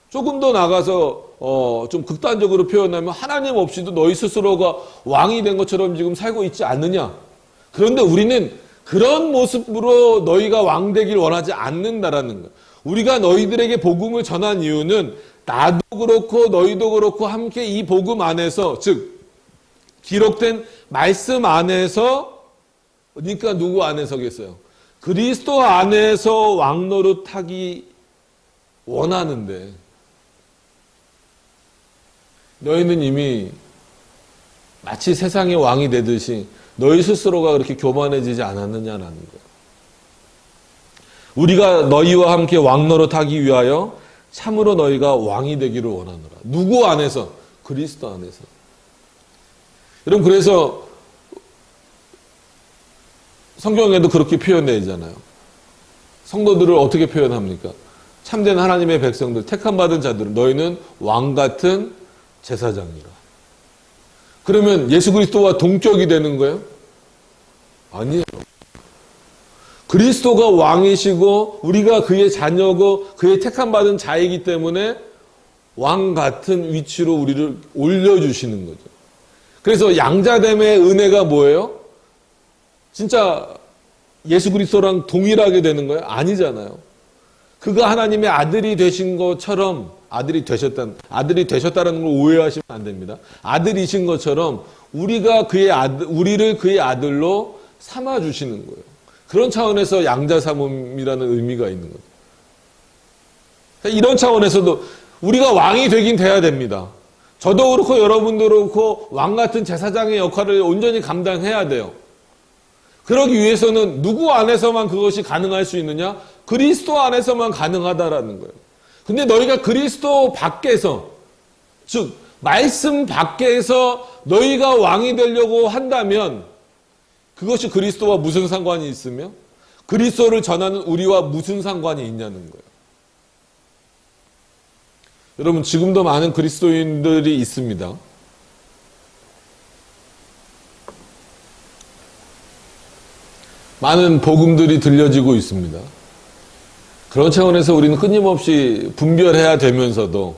조금 더 나가서 좀 극단적으로 표현하면 하나님 없이도 너희 스스로가 왕이 된 것처럼 지금 살고 있지 않느냐. 그런데 우리는 그런 모습으로 너희가 왕 되길 원하지 않는다라는 거예요. 우리가 너희들에게 복음을 전한 이유는 나도 그렇고 너희도 그렇고 함께 이 복음 안에서, 즉 기록된 말씀 안에서, 그러니까 누구 안에서겠어요? 그리스도 안에서 왕노릇하기 원하는데 너희는 이미 마치 세상의 왕이 되듯이 너희 스스로가 그렇게 교만해지지 않았느냐라는 거예요. 우리가 너희와 함께 왕노릇하기 위하여 참으로 너희가 왕이 되기를 원하노라. 누구 안에서? 그리스도 안에서. 여러분, 그래서 성경에도 그렇게 표현되잖아요. 성도들을 어떻게 표현합니까? 참된 하나님의 백성들, 택함받은 자들은 너희는 왕같은 제사장이라. 그러면 예수 그리스도와 동격이 되는 거예요? 아니에요. 그리스도가 왕이시고 우리가 그의 자녀고 그의 택함받은 자이기 때문에 왕 같은 위치로 우리를 올려주시는 거죠. 그래서 양자됨의 은혜가 뭐예요? 진짜 예수 그리스도랑 동일하게 되는 거예요? 아니잖아요. 그가 하나님의 아들이 되신 것처럼 아들이 되셨다는 걸 오해하시면 안 됩니다. 아들이신 것처럼 우리를 그의 아들로 삼아 주시는 거예요. 그런 차원에서 양자 삼음이라는 의미가 있는 거예요. 이런 차원에서도 우리가 왕이 되긴 돼야 됩니다. 저도 그렇고 여러분도 그렇고 왕 같은 제사장의 역할을 온전히 감당해야 돼요. 그러기 위해서는 누구 안에서만 그것이 가능할 수 있느냐? 그리스도 안에서만 가능하다라는 거예요. 근데 너희가 그리스도 밖에서, 즉 말씀 밖에서 너희가 왕이 되려고 한다면 그것이 그리스도와 무슨 상관이 있으며 그리스도를 전하는 우리와 무슨 상관이 있냐는 거예요. 여러분, 지금도 많은 그리스도인들이 있습니다. 많은 복음들이 들려지고 있습니다. 그런 차원에서 우리는 끊임없이 분별해야 되면서도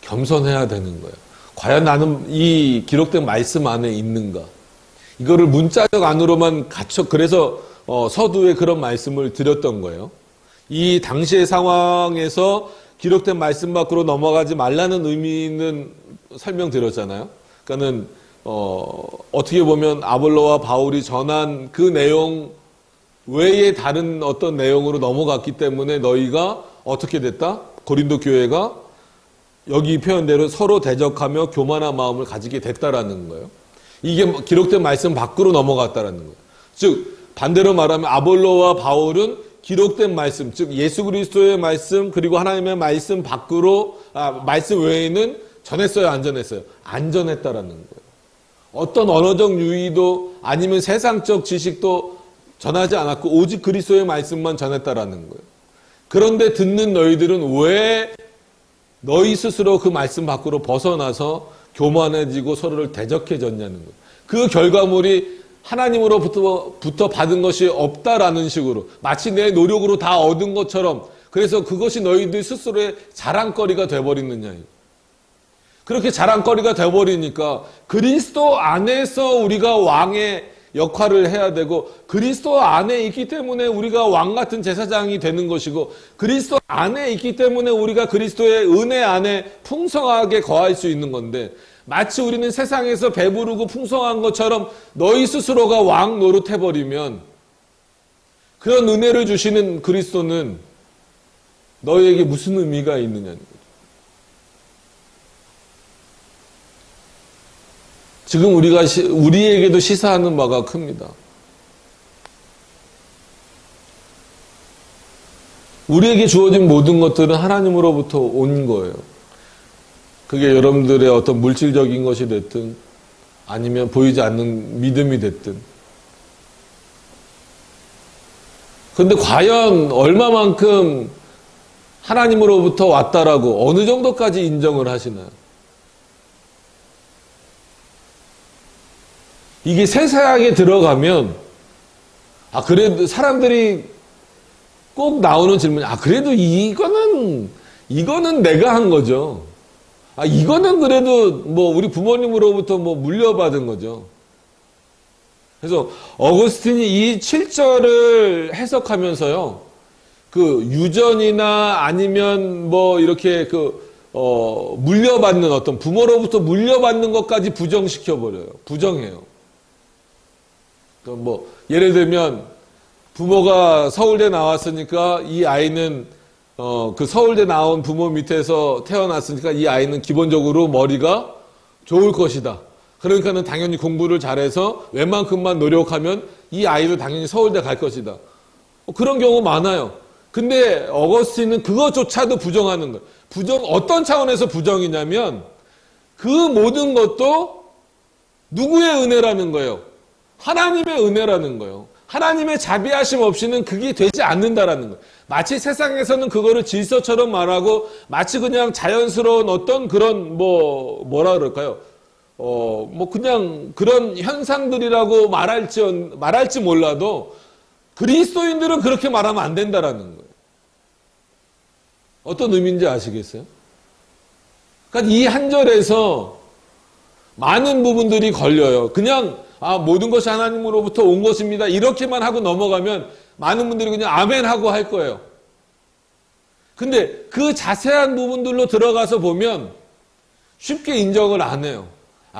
겸손해야 되는 거예요. 과연 나는 이 기록된 말씀 안에 있는가? 이거를 문자적 안으로만 그래서 서두에 그런 말씀을 드렸던 거예요. 이 당시의 상황에서 기록된 말씀 밖으로 넘어가지 말라는 의미는 설명드렸잖아요. 그러니까는 어떻게 보면 아볼로와 바울이 전한 그 내용 외에 다른 어떤 내용으로 넘어갔기 때문에 너희가 어떻게 됐다? 고린도 교회가 여기 표현대로 서로 대적하며 교만한 마음을 가지게 됐다라는 거예요. 이게 기록된 말씀 밖으로 넘어갔다라는 거예요. 즉 반대로 말하면 아볼로와 바울은 기록된 말씀, 즉 예수 그리스도의 말씀 그리고 하나님의 말씀 밖으로 말씀 외에는 전했어요, 안 전했어요? 안 전했다라는 거예요. 어떤 언어적 유의도 아니면 세상적 지식도 전하지 않았고 오직 그리스도의 말씀만 전했다라는 거예요. 그런데 듣는 너희들은 왜 너희 스스로 그 말씀 밖으로 벗어나서 교만해지고 서로를 대적해졌냐는 거예요. 그 결과물이 하나님으로부터 받은 것이 없다라는 식으로 마치 내 노력으로 다 얻은 것처럼, 그래서 그것이 너희들 스스로의 자랑거리가 돼버리느냐. 그렇게 자랑거리가 돼버리니까 그리스도 안에서 우리가 왕의 역할을 해야 되고, 그리스도 안에 있기 때문에 우리가 왕 같은 제사장이 되는 것이고, 그리스도 안에 있기 때문에 우리가 그리스도의 은혜 안에 풍성하게 거할 수 있는 건데, 마치 우리는 세상에서 배부르고 풍성한 것처럼 너희 스스로가 왕 노릇해버리면 그런 은혜를 주시는 그리스도는 너희에게 무슨 의미가 있느냐는 거죠. 지금 우리에게도 시사하는 바가 큽니다. 우리에게 주어진 모든 것들은 하나님으로부터 온 거예요. 그게 여러분들의 어떤 물질적인 것이 됐든 아니면 보이지 않는 믿음이 됐든. 그런데 과연 얼마만큼 하나님으로부터 왔다라고 어느 정도까지 인정을 하시나요? 이게 세세하게 들어가면 그래도 사람들이 꼭 나오는 질문이 그래도 이거는 내가 한 거죠. 이거는 그래도 우리 부모님으로부터 물려받은 거죠. 그래서 어거스틴이 이 7절을 해석하면서요, 그 유전이나 아니면 이렇게 물려받는 어떤 부모로부터 물려받는 것까지 부정시켜버려요. 부정해요. 예를 들면 부모가 서울대 나왔으니까 이 아이는 그 서울대 나온 부모 밑에서 태어났으니까 이 아이는 기본적으로 머리가 좋을 것이다. 그러니까는 당연히 공부를 잘해서 웬만큼만 노력하면 이 아이도 당연히 서울대 갈 것이다. 그런 경우 많아요. 근데 어거스틴은 그것조차도 부정하는 거예요. 어떤 차원에서 부정이냐면 그 모든 것도 누구의 은혜라는 거예요? 하나님의 은혜라는 거예요. 하나님의 자비하심 없이는 그게 되지 않는다라는 거예요. 마치 세상에서는 그거를 질서처럼 말하고 마치 그냥 자연스러운 어떤 그런 뭐라 그럴까요? 그냥 그런 현상들이라고 말할지 몰라도 그리스도인들은 그렇게 말하면 안 된다라는 거예요. 어떤 의미인지 아시겠어요? 그러니까 이 한 절에서 많은 부분들이 걸려요. 그냥 모든 것이 하나님으로부터 온 것입니다. 이렇게만 하고 넘어가면 많은 분들이 그냥 아멘 하고 할 거예요. 근데 그 자세한 부분들로 들어가서 보면 쉽게 인정을 안 해요.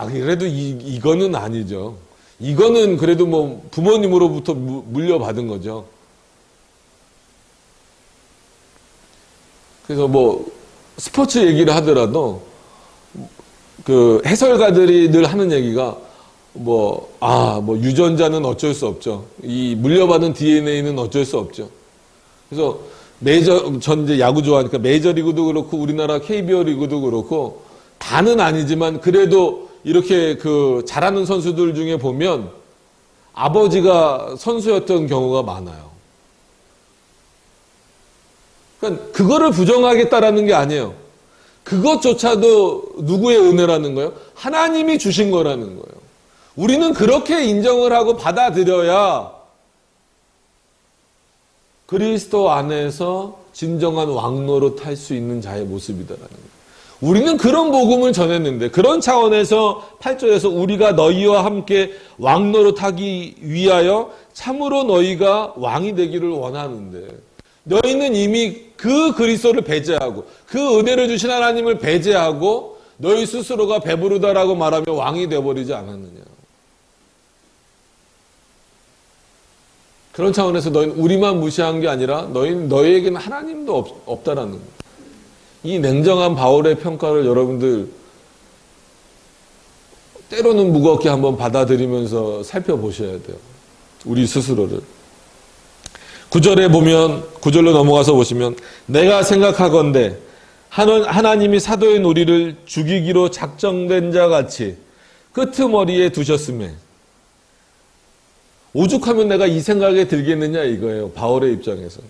그래도 이거는 아니죠. 이거는 그래도 부모님으로부터 물려받은 거죠. 그래서 스포츠 얘기를 하더라도 그 해설가들이 늘 하는 얘기가 유전자는 어쩔 수 없죠. 이 물려받은 DNA는 어쩔 수 없죠. 그래서 전 이제 야구 좋아하니까 메이저리그도 그렇고 우리나라 KBO 리그도 그렇고 다는 아니지만 그래도 이렇게 잘하는 선수들 중에 보면 아버지가 선수였던 경우가 많아요. 그러니까 그거를 부정하겠다라는 게 아니에요. 그것조차도 누구의 은혜라는 거예요? 하나님이 주신 거라는 거예요. 우리는 그렇게 인정을 하고 받아들여야 그리스도 안에서 진정한 왕노릇 할 수 있는 자의 모습이다라는 거예요. 우리는 그런 복음을 전했는데, 그런 차원에서 8절에서 우리가 너희와 함께 왕노릇하기 위하여 참으로 너희가 왕이 되기를 원하는데, 너희는 이미 그 그리스도를 배제하고 그 은혜를 주신 하나님을 배제하고 너희 스스로가 배부르다라고 말하며 왕이 되어버리지 않았느냐. 그런 차원에서 너희는 우리만 무시한 게 아니라 너희에게는 하나님도 없다라는 거예요. 이 냉정한 바울의 평가를 여러분들 때로는 무겁게 한번 받아들이면서 살펴보셔야 돼요. 우리 스스로를. 9절로 넘어가서 보시면 내가 생각하건대 하나님이 사도인 우리를 죽이기로 작정된 자 같이 끄트머리에 두셨음에 오죽하면 내가 이 생각에 들겠느냐 이거예요. 바울의 입장에서.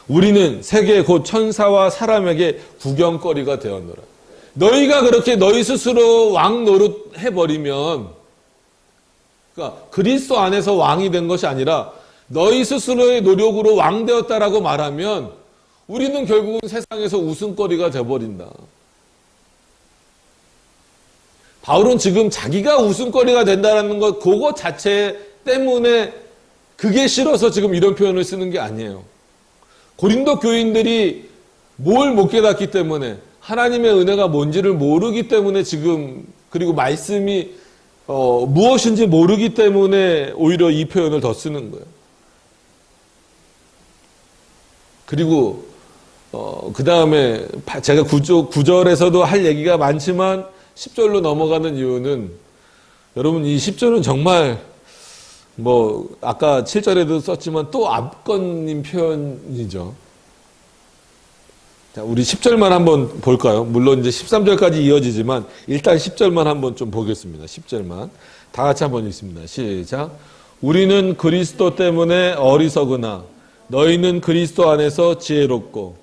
우리는 세계 곧 천사와 사람에게 구경거리가 되었노라. 너희가 그렇게 너희 스스로 왕 노릇 해버리면, 그러니까 그리스도 안에서 왕이 된 것이 아니라 너희 스스로의 노력으로 왕 되었다라고 말하면 우리는 결국은 세상에서 웃음거리가 되어버린다. 바울은 지금 자기가 웃음거리가 된다는 것, 그거 자체 때문에 그게 싫어서 지금 이런 표현을 쓰는 게 아니에요. 고린도 교인들이 뭘 못 깨닫기 때문에, 하나님의 은혜가 뭔지를 모르기 때문에 지금, 그리고 말씀이 무엇인지 모르기 때문에 오히려 이 표현을 더 쓰는 거예요. 그리고 그 다음에 제가 9절에서도 할 얘기가 많지만 10절로 넘어가는 이유는, 여러분 이 10절은 정말 아까 7절에도 썼지만 또 압권인 표현이죠. 자, 우리 10절만 한번 볼까요? 물론 이제 13절까지 이어지지만 일단 10절만 한번 좀 보겠습니다. 10절만. 다 같이 한번 읽습니다. 시작. 우리는 그리스도 때문에 어리석으나 너희는 그리스도 안에서 지혜롭고,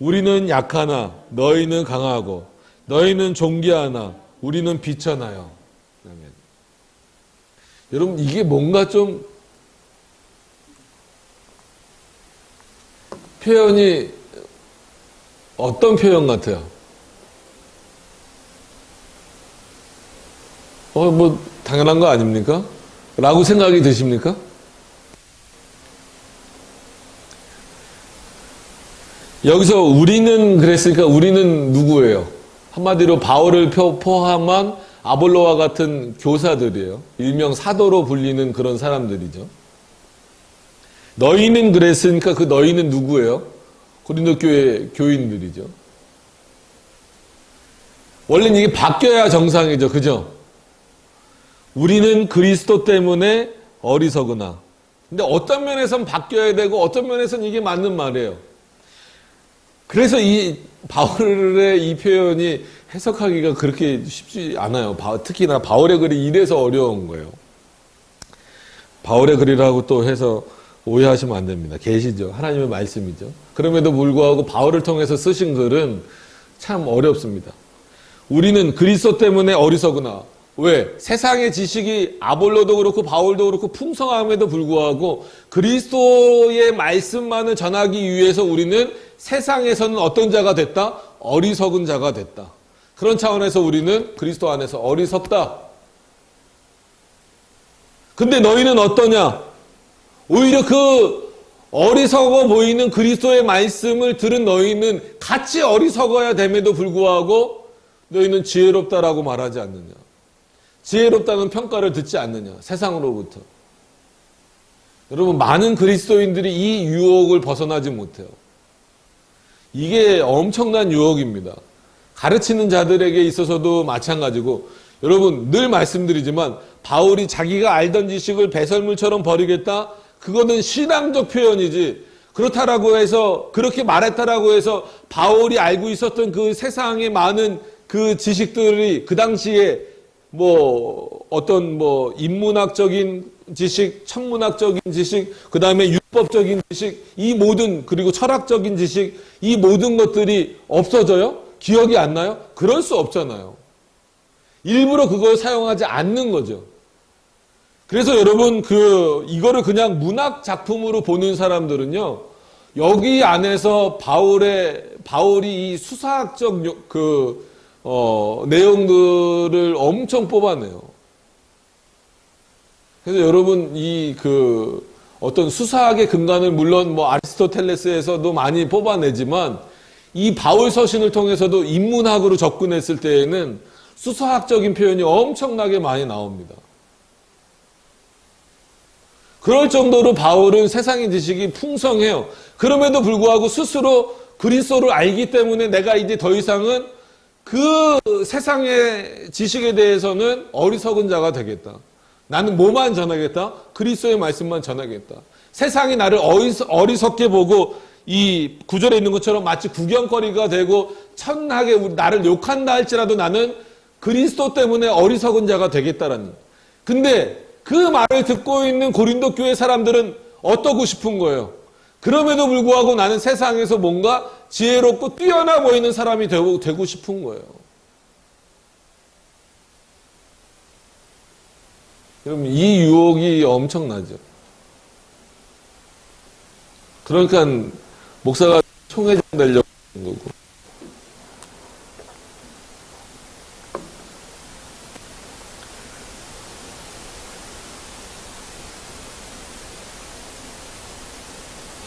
우리는 약하나 너희는 강하고, 너희는 존귀하나 우리는 비천하여. 아멘. 여러분 이게 뭔가 좀 표현이 어떤 표현 같아요? 당연한 거 아닙니까? 라고 생각이 드십니까? 여기서 우리는 그랬으니까 우리는 누구예요? 한마디로 바울을 포함한 아볼로와 같은 교사들이에요. 일명 사도로 불리는 그런 사람들이죠. 너희는 그랬으니까 그 너희는 누구예요? 고린도 교회 교인들이죠. 원래는 이게 바뀌어야 정상이죠. 그죠? 우리는 그리스도 때문에 어리석으나. 근데 어떤 면에서는 바뀌어야 되고 어떤 면에서는 이게 맞는 말이에요. 그래서 이 바울의 이 표현이 해석하기가 그렇게 쉽지 않아요. 특히나 바울의 글이 이래서 어려운 거예요. 바울의 글이라고 또 해서 오해하시면 안 됩니다. 계시죠. 하나님의 말씀이죠. 그럼에도 불구하고 바울을 통해서 쓰신 글은 참 어렵습니다. 우리는 그리스도 때문에 어리석으나. 왜? 세상의 지식이 아볼로도 그렇고 바울도 그렇고 풍성함에도 불구하고 그리스도의 말씀만을 전하기 위해서 우리는 세상에서는 어떤 자가 됐다? 어리석은 자가 됐다. 그런 차원에서 우리는 그리스도 안에서 어리석다. 근데 너희는 어떠냐? 오히려 그 어리석어 보이는 그리스도의 말씀을 들은 너희는 같이 어리석어야 됨에도 불구하고 너희는 지혜롭다라고 말하지 않느냐. 지혜롭다는 평가를 듣지 않느냐. 세상으로부터. 여러분 많은 그리스도인들이 이 유혹을 벗어나지 못해요. 이게 엄청난 유혹입니다. 가르치는 자들에게 있어서도 마찬가지고, 여러분 늘 말씀드리지만 바울이 자기가 알던 지식을 배설물처럼 버리겠다? 그거는 신앙적 표현이지, 그렇다라고 해서, 그렇게 말했다라고 해서 바울이 알고 있었던 그 세상의 많은 그 지식들이 그 당시에 어떤 인문학적인 지식, 천문학적인 지식, 그 다음에 율법적인 지식, 이 모든, 그리고 철학적인 지식, 이 모든 것들이 없어져요? 기억이 안 나요? 그럴 수 없잖아요. 일부러 그걸 사용하지 않는 거죠. 그래서 여러분 이거를 그냥 문학 작품으로 보는 사람들은요, 여기 안에서 바울이 이 수사학적 내용들을 엄청 뽑아내요. 그래서 여러분 어떤 수사학의 근간을 물론 아리스토텔레스에서도 많이 뽑아내지만 이 바울 서신을 통해서도 인문학으로 접근했을 때에는 수사학적인 표현이 엄청나게 많이 나옵니다. 그럴 정도로 바울은 세상의 지식이 풍성해요. 그럼에도 불구하고 스스로 그리스도를 알기 때문에 내가 이제 더 이상은 그 세상의 지식에 대해서는 어리석은 자가 되겠다. 나는 뭐만 전하겠다? 그리스도의 말씀만 전하겠다. 세상이 나를 어리석게 보고 이 구절에 있는 것처럼 마치 구경거리가 되고 천하게 나를 욕한다 할지라도 나는 그리스도 때문에 어리석은 자가 되겠다라는. 근데 그 말을 듣고 있는 고린도 교회 사람들은 어떠고 싶은 거예요? 그럼에도 불구하고 나는 세상에서 뭔가 지혜롭고 뛰어나 보이는 사람이 되고 싶은 거예요. 여러분, 이 유혹이 엄청나죠. 그러니까 목사가 총회장 되려고 하는 거고.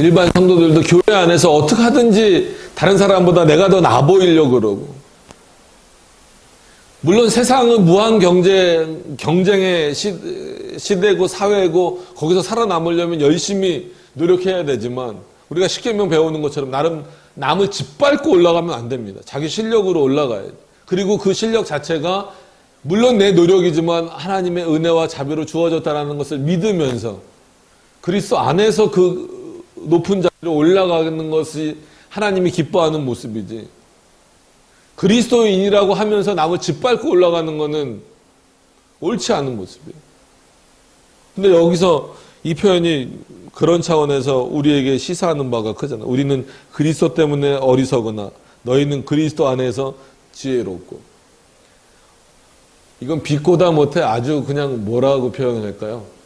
일반 성도들도 교회 안에서 어떻게 하든지 다른 사람보다 내가 더 나아 보이려고 그러고. 물론 세상은 무한 경쟁의 시대고 사회고 거기서 살아남으려면 열심히 노력해야 되지만 우리가 십계명 배우는 것처럼 나름 남을 짓밟고 올라가면 안 됩니다. 자기 실력으로 올라가야 돼요. 그리고 그 실력 자체가 물론 내 노력이지만 하나님의 은혜와 자비로 주어졌다는 것을 믿으면서 그리스도 안에서 그 높은 자리로 올라가는 것이 하나님이 기뻐하는 모습이지. 그리스도인이라고 하면서 남을 짓밟고 올라가는 것은 옳지 않은 모습이에요. 근데 여기서 이 표현이 그런 차원에서 우리에게 시사하는 바가 크잖아요. 우리는 그리스도 때문에 어리석으나 너희는 그리스도 안에서 지혜롭고. 이건 비꼬다 못해 아주 그냥 뭐라고 표현할까요?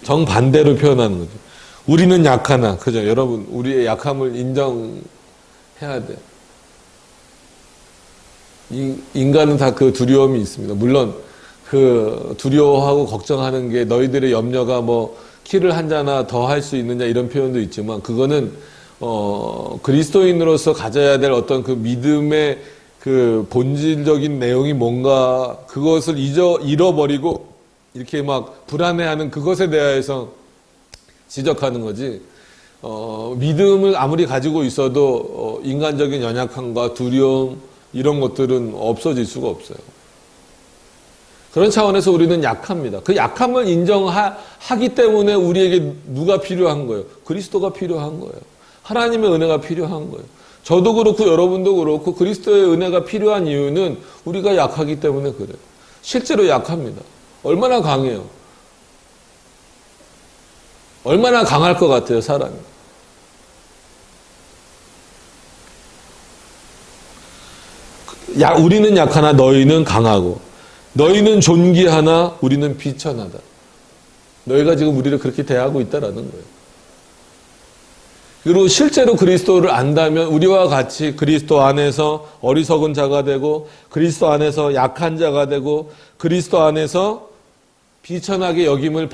정반대로 표현하는 거죠. 우리는 약하나, 그죠? 여러분, 우리의 약함을 인정해야 돼요. 인간은 다 그 두려움이 있습니다. 물론, 그 두려워하고 걱정하는 게 너희들의 염려가 뭐, 키를 한 자나 더 할 수 있느냐 이런 표현도 있지만, 그거는, 그리스도인으로서 가져야 될 어떤 그 믿음의 그 본질적인 내용이 뭔가, 그것을 잃어버리고, 이렇게 막 불안해하는 그것에 대해서 지적하는 거지. 믿음을 아무리 가지고 있어도 인간적인 연약함과 두려움 이런 것들은 없어질 수가 없어요. 그런 차원에서 우리는 약합니다. 그 약함을 인정하기 때문에 우리에게 누가 필요한 거예요? 그리스도가 필요한 거예요. 하나님의 은혜가 필요한 거예요. 저도 그렇고 여러분도 그렇고 그리스도의 은혜가 필요한 이유는 우리가 약하기 때문에 그래요. 실제로 약합니다. 얼마나 강해요? 얼마나 강할 것 같아요, 사람이? 우리는 약하나 너희는 강하고, 너희는 존귀하나 우리는 비천하다. 너희가 지금 우리를 그렇게 대하고 있다라는 거예요. 그리고 실제로 그리스도를 안다면 우리와 같이 그리스도 안에서 어리석은 자가 되고, 그리스도 안에서 약한 자가 되고, 그리스도 안에서 비천하게 여김을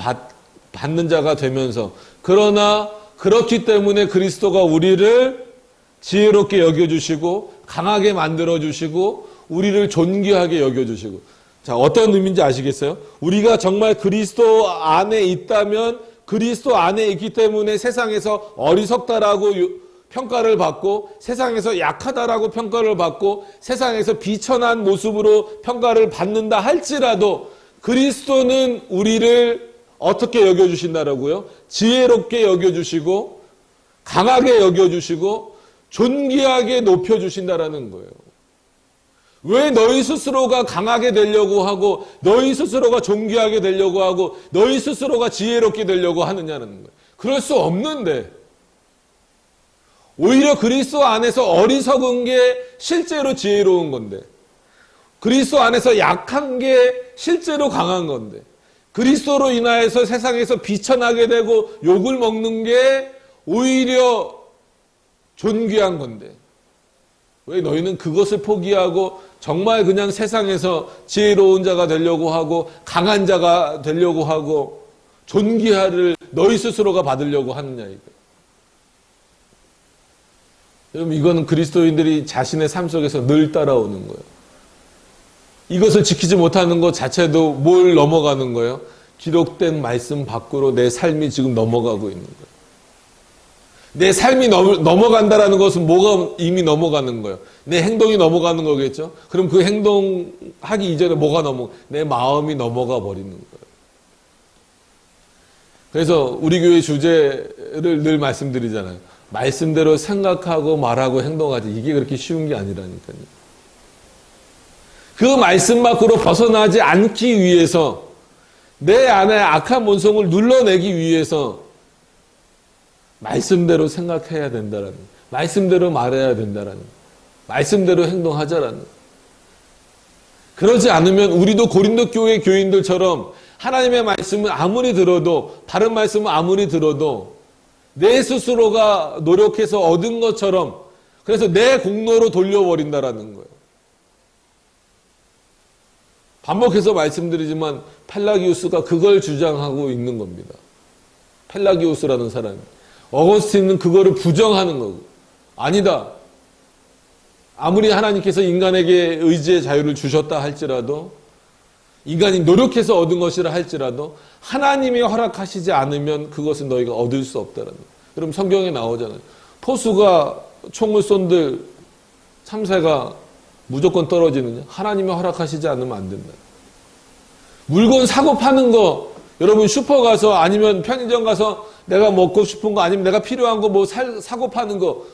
받는 자가 되면서, 그러나 그렇기 때문에 그리스도가 우리를 지혜롭게 여겨주시고 강하게 만들어주시고 우리를 존귀하게 여겨주시고. 자, 어떤 의미인지 아시겠어요? 우리가 정말 그리스도 안에 있다면 그리스도 안에 있기 때문에 세상에서 어리석다라고 평가를 받고 세상에서 약하다라고 평가를 받고 세상에서 비천한 모습으로 평가를 받는다 할지라도 그리스도는 우리를 어떻게 여겨주신다라고요? 지혜롭게 여겨주시고 강하게 여겨주시고 존귀하게 높여주신다라는 거예요. 왜 너희 스스로가 강하게 되려고 하고 너희 스스로가 존귀하게 되려고 하고 너희 스스로가 지혜롭게 되려고 하느냐는 거예요. 그럴 수 없는데 오히려 그리스도 안에서 어리석은 게 실제로 지혜로운 건데 그리스도 안에서 약한 게 실제로 강한 건데 그리스도로 인하여서 세상에서 비천하게 되고 욕을 먹는 게 오히려 존귀한 건데 왜 너희는 그것을 포기하고 정말 그냥 세상에서 지혜로운 자가 되려고 하고 강한 자가 되려고 하고 존귀를 너희 스스로가 받으려고 하느냐 이거. 여러분 이거는 그리스도인들이 자신의 삶 속에서 늘 따라오는 거예요. 이것을 지키지 못하는 것 자체도 뭘 넘어가는 거예요? 기록된 말씀 밖으로 내 삶이 지금 넘어가고 있는 거예요. 내 삶이 넘어간다라는 것은 뭐가 이미 넘어가는 거예요? 내 행동이 넘어가는 거겠죠? 그럼 그 행동하기 이전에 뭐가 내 마음이 넘어가 버리는 거예요. 그래서 우리 교회 주제를 늘 말씀드리잖아요. 말씀대로 생각하고 말하고 행동하지. 이게 그렇게 쉬운 게 아니라니까요. 그 말씀 밖으로 벗어나지 않기 위해서 내 안에 악한 본성을 눌러내기 위해서 말씀대로 생각해야 된다라는, 말씀대로 말해야 된다라는, 말씀대로 행동하자라는. 그러지 않으면 우리도 고린도 교회 교인들처럼 하나님의 말씀을 아무리 들어도, 바른 말씀을 아무리 들어도 내 스스로가 노력해서 얻은 것처럼, 그래서 내 공로로 돌려버린다라는 거예요. 반복해서 말씀드리지만 펠라기우스가 그걸 주장하고 있는 겁니다. 펠라기우스라는 사람이. 어거스틴은 그거를 부정하는 거고, 아니다. 아무리 하나님께서 인간에게 의지의 자유를 주셨다 할지라도, 인간이 노력해서 얻은 것이라 할지라도 하나님이 허락하시지 않으면 그것은 너희가 얻을 수 없다라는 거예요. 그럼 성경에 나오잖아요. 포수가 총을 쏜들 참새가 무조건 떨어지느냐? 하나님이 허락하시지 않으면 안 된다. 물건 사고 파는 거, 여러분 슈퍼 가서 아니면 편의점 가서 내가 먹고 싶은 거 아니면 내가 필요한 거 뭐 사고 파는 거,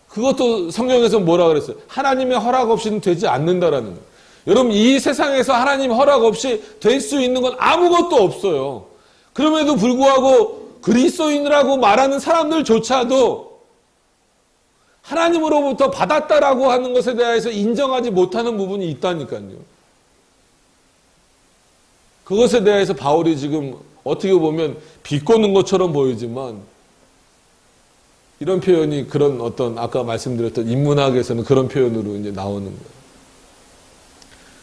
그것도 성경에서 뭐라 그랬어요? 하나님의 허락 없이는 되지 않는다라는 거예요. 여러분 이 세상에서 하나님 허락 없이 될 수 있는 건 아무것도 없어요. 그럼에도 불구하고 그리스도인이라고 말하는 사람들조차도 하나님으로부터 받았다라고 하는 것에 대해서 인정하지 못하는 부분이 있다니까요. 그것에 대해서 바울이 지금 어떻게 보면 비꼬는 것처럼 보이지만, 이런 표현이 그런 어떤 아까 말씀드렸던 인문학에서는 그런 표현으로 이제 나오는 거예요.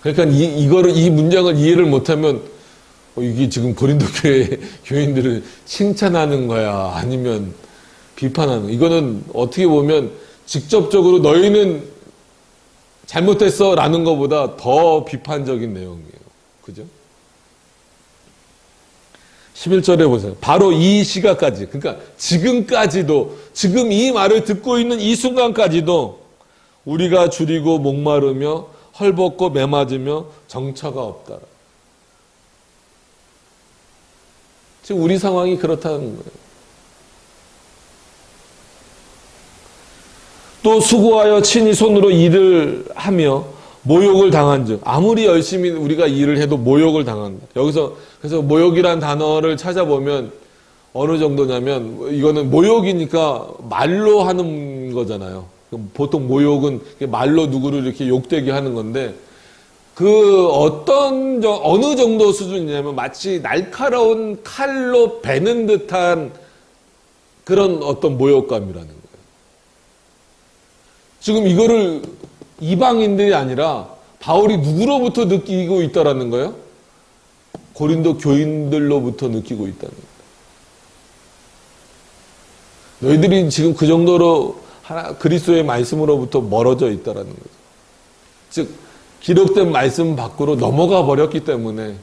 그러니까 이 문장을 이해를 못하면 이게 지금 고린도 교회 교인들을 칭찬하는 거야, 아니면 비판하는 거야. 이거는 어떻게 보면 직접적으로 너희는 잘못했어 라는 것보다 더 비판적인 내용이에요. 그죠? 11절에 보세요. 바로 이 시각까지, 그러니까 지금까지도, 지금 이 말을 듣고 있는 이 순간까지도 우리가 줄이고 목마르며 헐벗고 매맞으며 정처가 없다. 지금 우리 상황이 그렇다는 거예요. 또 수고하여 친히 손으로 일을 하며 모욕을 당한 즉, 아무리 열심히 우리가 일을 해도 모욕을 당한다. 여기서 그래서 모욕이란 단어를 찾아보면 어느 정도냐면, 이거는 모욕이니까 말로 하는 거잖아요. 보통 모욕은 말로 누구를 이렇게 욕되게 하는 건데, 어느 정도 수준이냐면 마치 날카로운 칼로 베는 듯한 그런 어떤 모욕감이라는 거예요. 지금 이거를 이방인들이 아니라 바울이 누구로부터 느끼고 있다라는 거예요? 고린도 교인들로부터 느끼고 있다는 거예요. 너희들이 지금 그 정도로 그리스도의 말씀으로부터 멀어져 있다라는 거죠. 즉 기록된 말씀 밖으로 넘어가 버렸기 때문에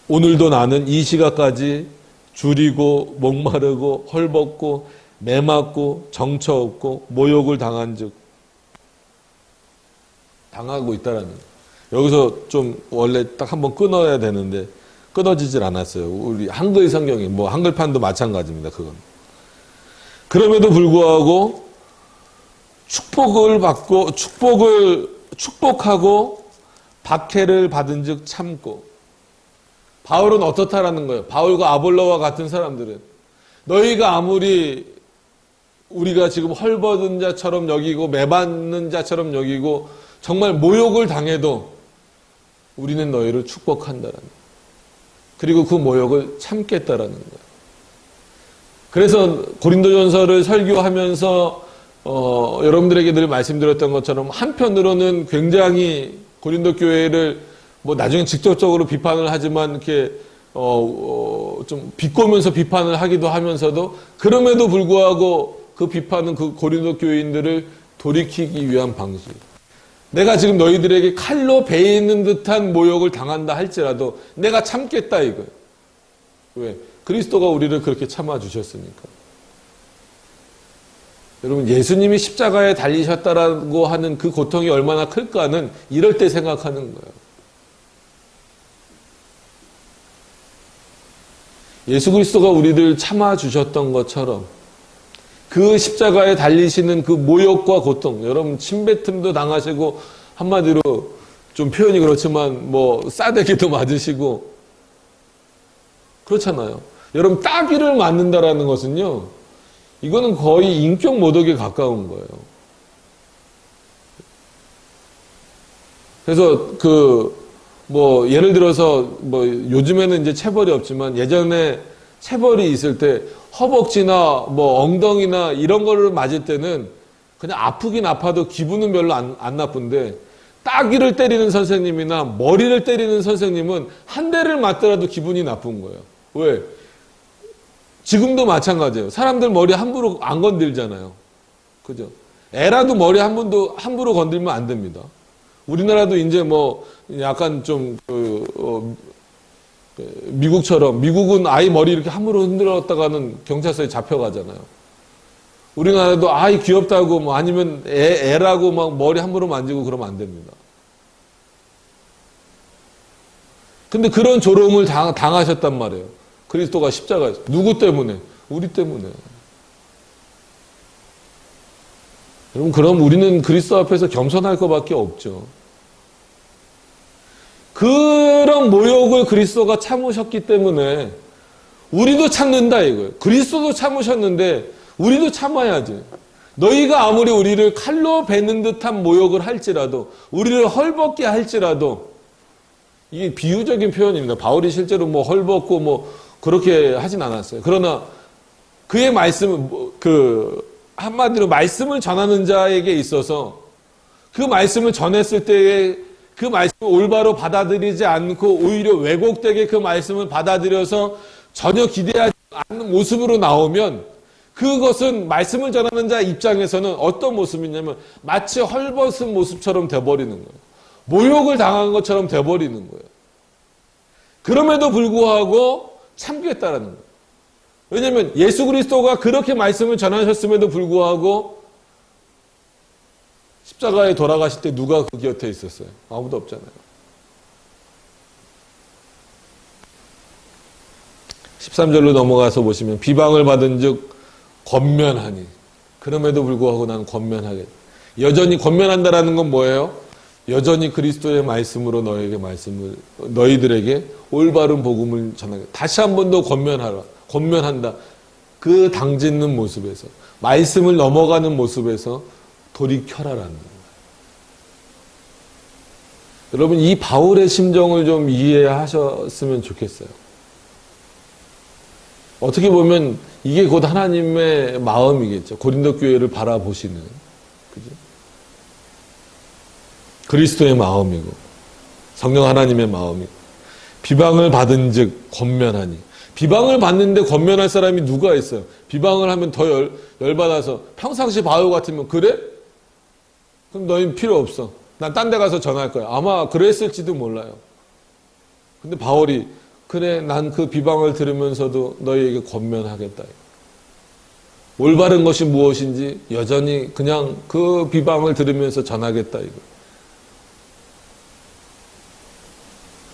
오늘도 나는 이 시각까지 줄이고 목마르고 헐벗고 매맞고 정처 없고 모욕을 당한 즉, 당하고 있다라는 거예요. 여기서 좀 원래 딱 한번 끊어야 되는데 끊어지질 않았어요. 우리 한글 성경이, 뭐 한글판도 마찬가지입니다. 그건. 그럼에도 불구하고 축복하고 박해를 받은 즉 참고. 바울은 어떻다라는 거예요? 바울과 아볼로와 같은 사람들은 너희가 아무리 우리가 지금 헐벗은 자처럼 여기고 매맞는 자처럼 여기고 정말 모욕을 당해도 우리는 너희를 축복한다라는 거예요. 그리고 그 모욕을 참겠다라는 거예요. 그래서 고린도전서를 설교하면서 여러분들에게 늘 말씀드렸던 것처럼 한편으로는 굉장히 고린도 교회를 뭐 나중에 직접적으로 비판을 하지만 이렇게 좀 비꼬면서 비판을 하기도 하면서도, 그럼에도 불구하고 그 비판은 그 고린도 교인들을 돌이키기 위한 방식. 내가 지금 너희들에게 칼로 베이는 듯한 모욕을 당한다 할지라도 내가 참겠다 이거예요. 왜? 그리스도가 우리를 그렇게 참아주셨으니까. 여러분, 예수님이 십자가에 달리셨다라고 하는 그 고통이 얼마나 클까는 이럴 때 생각하는 거예요. 예수 그리스도가 우리를 참아주셨던 것처럼 그 십자가에 달리시는 그 모욕과 고통, 여러분 침뱉음도 당하시고 한마디로 좀 표현이 그렇지만 뭐 싸대기도 맞으시고 그렇잖아요. 여러분 따귀를 맞는다라는 것은요, 이거는 거의 인격 모독에 가까운 거예요. 그래서 뭐 예를 들어서 뭐 요즘에는 이제 체벌이 없지만 예전에 체벌이 있을 때 허벅지나 뭐 엉덩이나 이런 거를 맞을 때는 그냥 아프긴 아파도 기분은 별로 안 나쁜데, 따귀를 때리는 선생님이나 머리를 때리는 선생님은 한 대를 맞더라도 기분이 나쁜 거예요. 왜? 지금도 마찬가지예요. 사람들 머리 함부로 안 건들잖아요. 그죠? 애라도 머리 함부로 건들면 안 됩니다. 우리나라도 이제 뭐 약간 좀 미국처럼, 미국은 아이 머리 이렇게 함부로 흔들었다가는 경찰서에 잡혀가잖아요. 우리나라도 아이 귀엽다고 뭐 아니면 애라고 막 머리 함부로 만지고 그러면 안 됩니다. 근데 그런 조롱을 당하셨단 말이에요. 그리스도가 십자가에서. 누구 때문에? 우리 때문에. 여러분, 그럼 우리는 그리스도 앞에서 겸손할 것밖에 없죠. 그런 모욕을 그리스도가 참으셨기 때문에 우리도 참는다 이거예요. 그리스도도 참으셨는데 우리도 참아야지. 너희가 아무리 우리를 칼로 베는 듯한 모욕을 할지라도, 우리를 헐벗게 할지라도, 이게 비유적인 표현입니다. 바울이 실제로 뭐 헐벗고 뭐 그렇게 하진 않았어요. 그러나 그의 말씀은 한마디로 말씀을 전하는 자에게 있어서 그 말씀을 전했을 때에 그 말씀을 올바로 받아들이지 않고 오히려 왜곡되게 그 말씀을 받아들여서 전혀 기대하지 않는 모습으로 나오면, 그것은 말씀을 전하는 자 입장에서는 어떤 모습이냐면 마치 헐벗은 모습처럼 돼버리는 거예요. 모욕을 당한 것처럼 돼버리는 거예요. 그럼에도 불구하고 참겠다라는 거예요. 왜냐하면 예수 그리스도가 그렇게 말씀을 전하셨음에도 불구하고 십자가에 돌아가실 때 누가 그 곁에 있었어요? 아무도 없잖아요. 13절로 넘어가서 보시면 비방을 받은 즉 권면하니, 그럼에도 불구하고 나는 권면하겠다. 여전히 권면한다라는 건 뭐예요? 여전히 그리스도의 말씀으로 너희들에게 올바른 복음을 전하겠다. 다시 한 번 더 권면한다. 그 당짓는 모습에서, 말씀을 넘어가는 모습에서 돌이켜라라는 거예요. 여러분, 이 바울의 심정을 좀 이해하셨으면 좋겠어요. 어떻게 보면 이게 곧 하나님의 마음이겠죠. 고린도 교회를 바라보시는, 그죠? 그리스도의 마음이고 성령 하나님의 마음이고, 비방을 받은 즉 권면하니. 비방을 받는데 권면할 사람이 누가 있어요? 비방을 하면 더 열받아서 평상시 바울 같으면 그래? 그럼 너희는 필요 없어. 난 딴 데 가서 전할 거야. 아마 그랬을지도 몰라요. 근데 바울이 그래, 난 그 비방을 들으면서도 너희에게 권면하겠다. 올바른 것이 무엇인지 여전히 그냥 그 비방을 들으면서 전하겠다. 이거.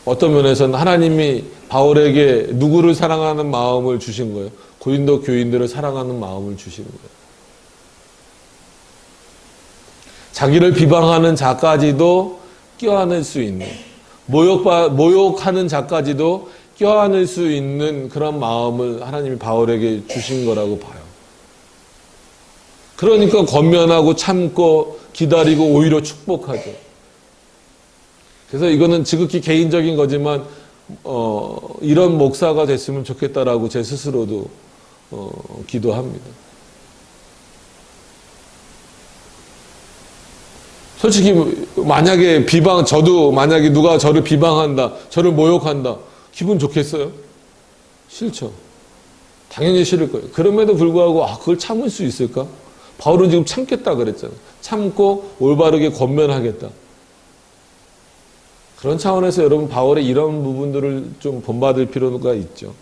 어떤 면에서는 하나님이 바울에게 누구를 사랑하는 마음을 주신 거예요? 고린도 교인들을 사랑하는 마음을 주신 거예요. 자기를 비방하는 자까지도 껴안을 수 있는, 모욕하는 자까지도 껴안을 수 있는 그런 마음을 하나님이 바울에게 주신 거라고 봐요. 그러니까 권면하고 참고 기다리고 오히려 축복하죠. 그래서 이거는 지극히 개인적인 거지만 이런 목사가 됐으면 좋겠다라고 제 스스로도 기도합니다. 솔직히 만약에 저도 만약에 누가 저를 비방한다, 저를 모욕한다, 기분 좋겠어요? 싫죠. 당연히 싫을 거예요. 그럼에도 불구하고 그걸 참을 수 있을까? 바울은 지금 참겠다 그랬잖아요. 참고 올바르게 권면하겠다. 그런 차원에서 여러분 바울의 이런 부분들을 좀 본받을 필요가 있죠.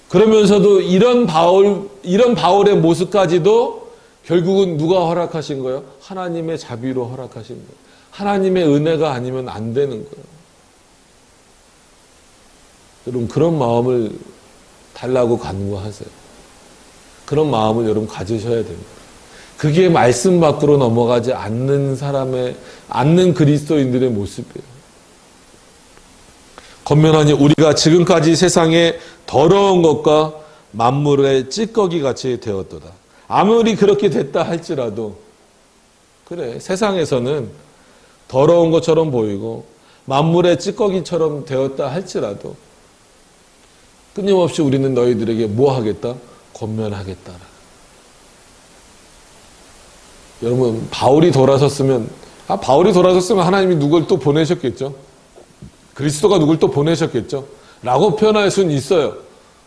그러면서도 이런 바울의 모습까지도 결국은 누가 허락하신 거예요? 하나님의 자비로 허락하신 거예요. 하나님의 은혜가 아니면 안 되는 거예요. 여러분 그런 마음을 달라고 간구하세요. 그런 마음을 여러분 가지셔야 됩니다. 그게 말씀 밖으로 넘어가지 않는 그리스도인들의 모습이에요. 권면하니 우리가 지금까지 세상의 더러운 것과 만물의 찌꺼기 같이 되었도다. 아무리 그렇게 됐다 할지라도 그래, 세상에서는 더러운 것처럼 보이고 만물의 찌꺼기처럼 되었다 할지라도 끊임없이 우리는 너희들에게 뭐 하겠다? 권면하겠다. 여러분, 바울이 돌아섰으면 하나님이 누굴 또 보내셨겠죠? 그리스도가 누굴 또 보내셨겠죠? 라고 표현할 수는 있어요.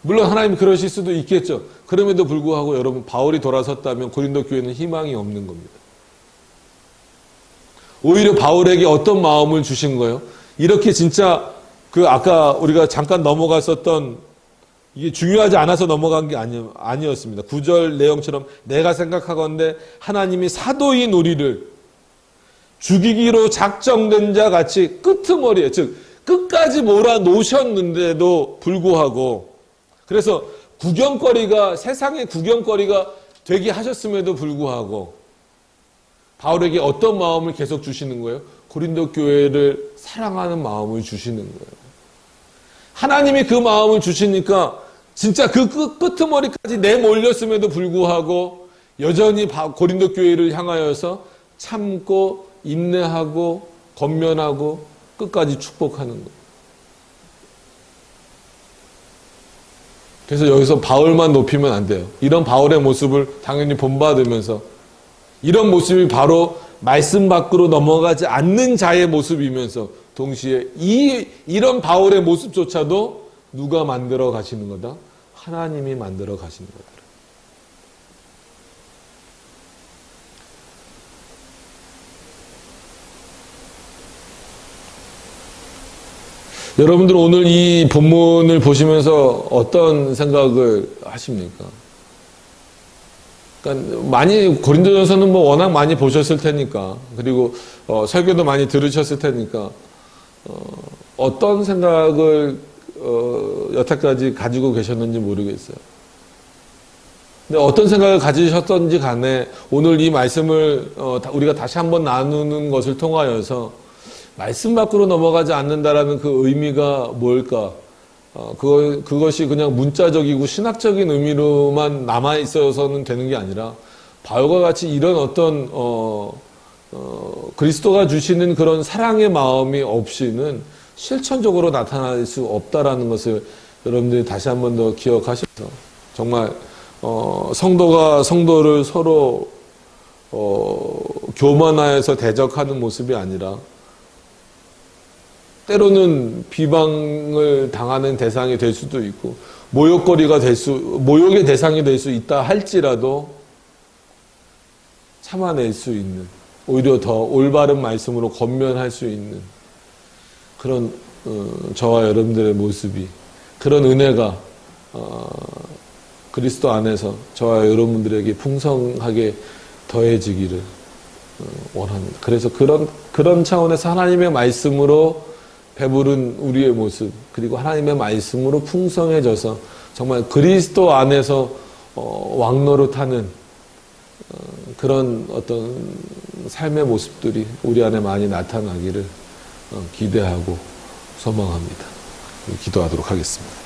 물론 하나님이 그러실 수도 있겠죠. 그럼에도 불구하고 여러분, 바울이 돌아섰다면 고린도 교회는 희망이 없는 겁니다. 오히려 바울에게 어떤 마음을 주신 거예요? 이렇게 진짜 아까 우리가 잠깐 넘어갔었던 이게 중요하지 않아서 넘어간 게 아니었습니다. 9절 내용처럼 내가 생각하건대 하나님이 사도인 우리를 죽이기로 작정된 자 같이 끄트머리에, 즉 끝까지 몰아놓으셨는데도 불구하고, 그래서 세상의 구경거리가 되게 하셨음에도 불구하고 바울에게 어떤 마음을 계속 주시는 거예요? 고린도 교회를 사랑하는 마음을 주시는 거예요. 하나님이 그 마음을 주시니까 진짜 그 끄트머리까지 내몰렸음에도 불구하고 여전히 고린도 교회를 향하여서 참고 인내하고 권면하고 끝까지 축복하는 거예요. 그래서 여기서 바울만 높이면 안 돼요. 이런 바울의 모습을 당연히 본받으면서 이런 모습이 바로 말씀 밖으로 넘어가지 않는 자의 모습이면서 동시에 이런 바울의 모습조차도 누가 만들어 가시는 거다? 하나님이 만들어 가시는 거다. 여러분들 오늘 이 본문을 보시면서 어떤 생각을 하십니까? 그러니까 고린도전서는 워낙 많이 보셨을 테니까, 그리고 설교도 많이 들으셨을 테니까 어떤 생각을 여태까지 가지고 계셨는지 모르겠어요. 근데 어떤 생각을 가지셨던지 간에 오늘 이 말씀을 우리가 다시 한번 나누는 것을 통하여서 말씀 밖으로 넘어가지 않는다라는 그 의미가 뭘까? 그것이 그냥 문자적이고 신학적인 의미로만 남아 있어서는 되는 게 아니라 바울과 같이 이런 어떤 그리스도가 주시는 그런 사랑의 마음이 없이는 실천적으로 나타날 수 없다라는 것을 여러분들이 다시 한 번 더 기억하셔서 정말 성도가 성도를 서로 교만하여서 대적하는 모습이 아니라 때로는 비방을 당하는 대상이 될 수도 있고 모욕의 대상이 될 수 있다 할지라도 참아낼 수 있는, 오히려 더 올바른 말씀으로 권면할 수 있는 그런 저와 여러분들의 모습이, 그런 은혜가 그리스도 안에서 저와 여러분들에게 풍성하게 더해지기를 원합니다. 그래서 그런 차원에서 하나님의 말씀으로 배부른 우리의 모습, 그리고 하나님의 말씀으로 풍성해져서 정말 그리스도 안에서 왕노릇하는 그런 어떤 삶의 모습들이 우리 안에 많이 나타나기를 기대하고 소망합니다. 기도하도록 하겠습니다.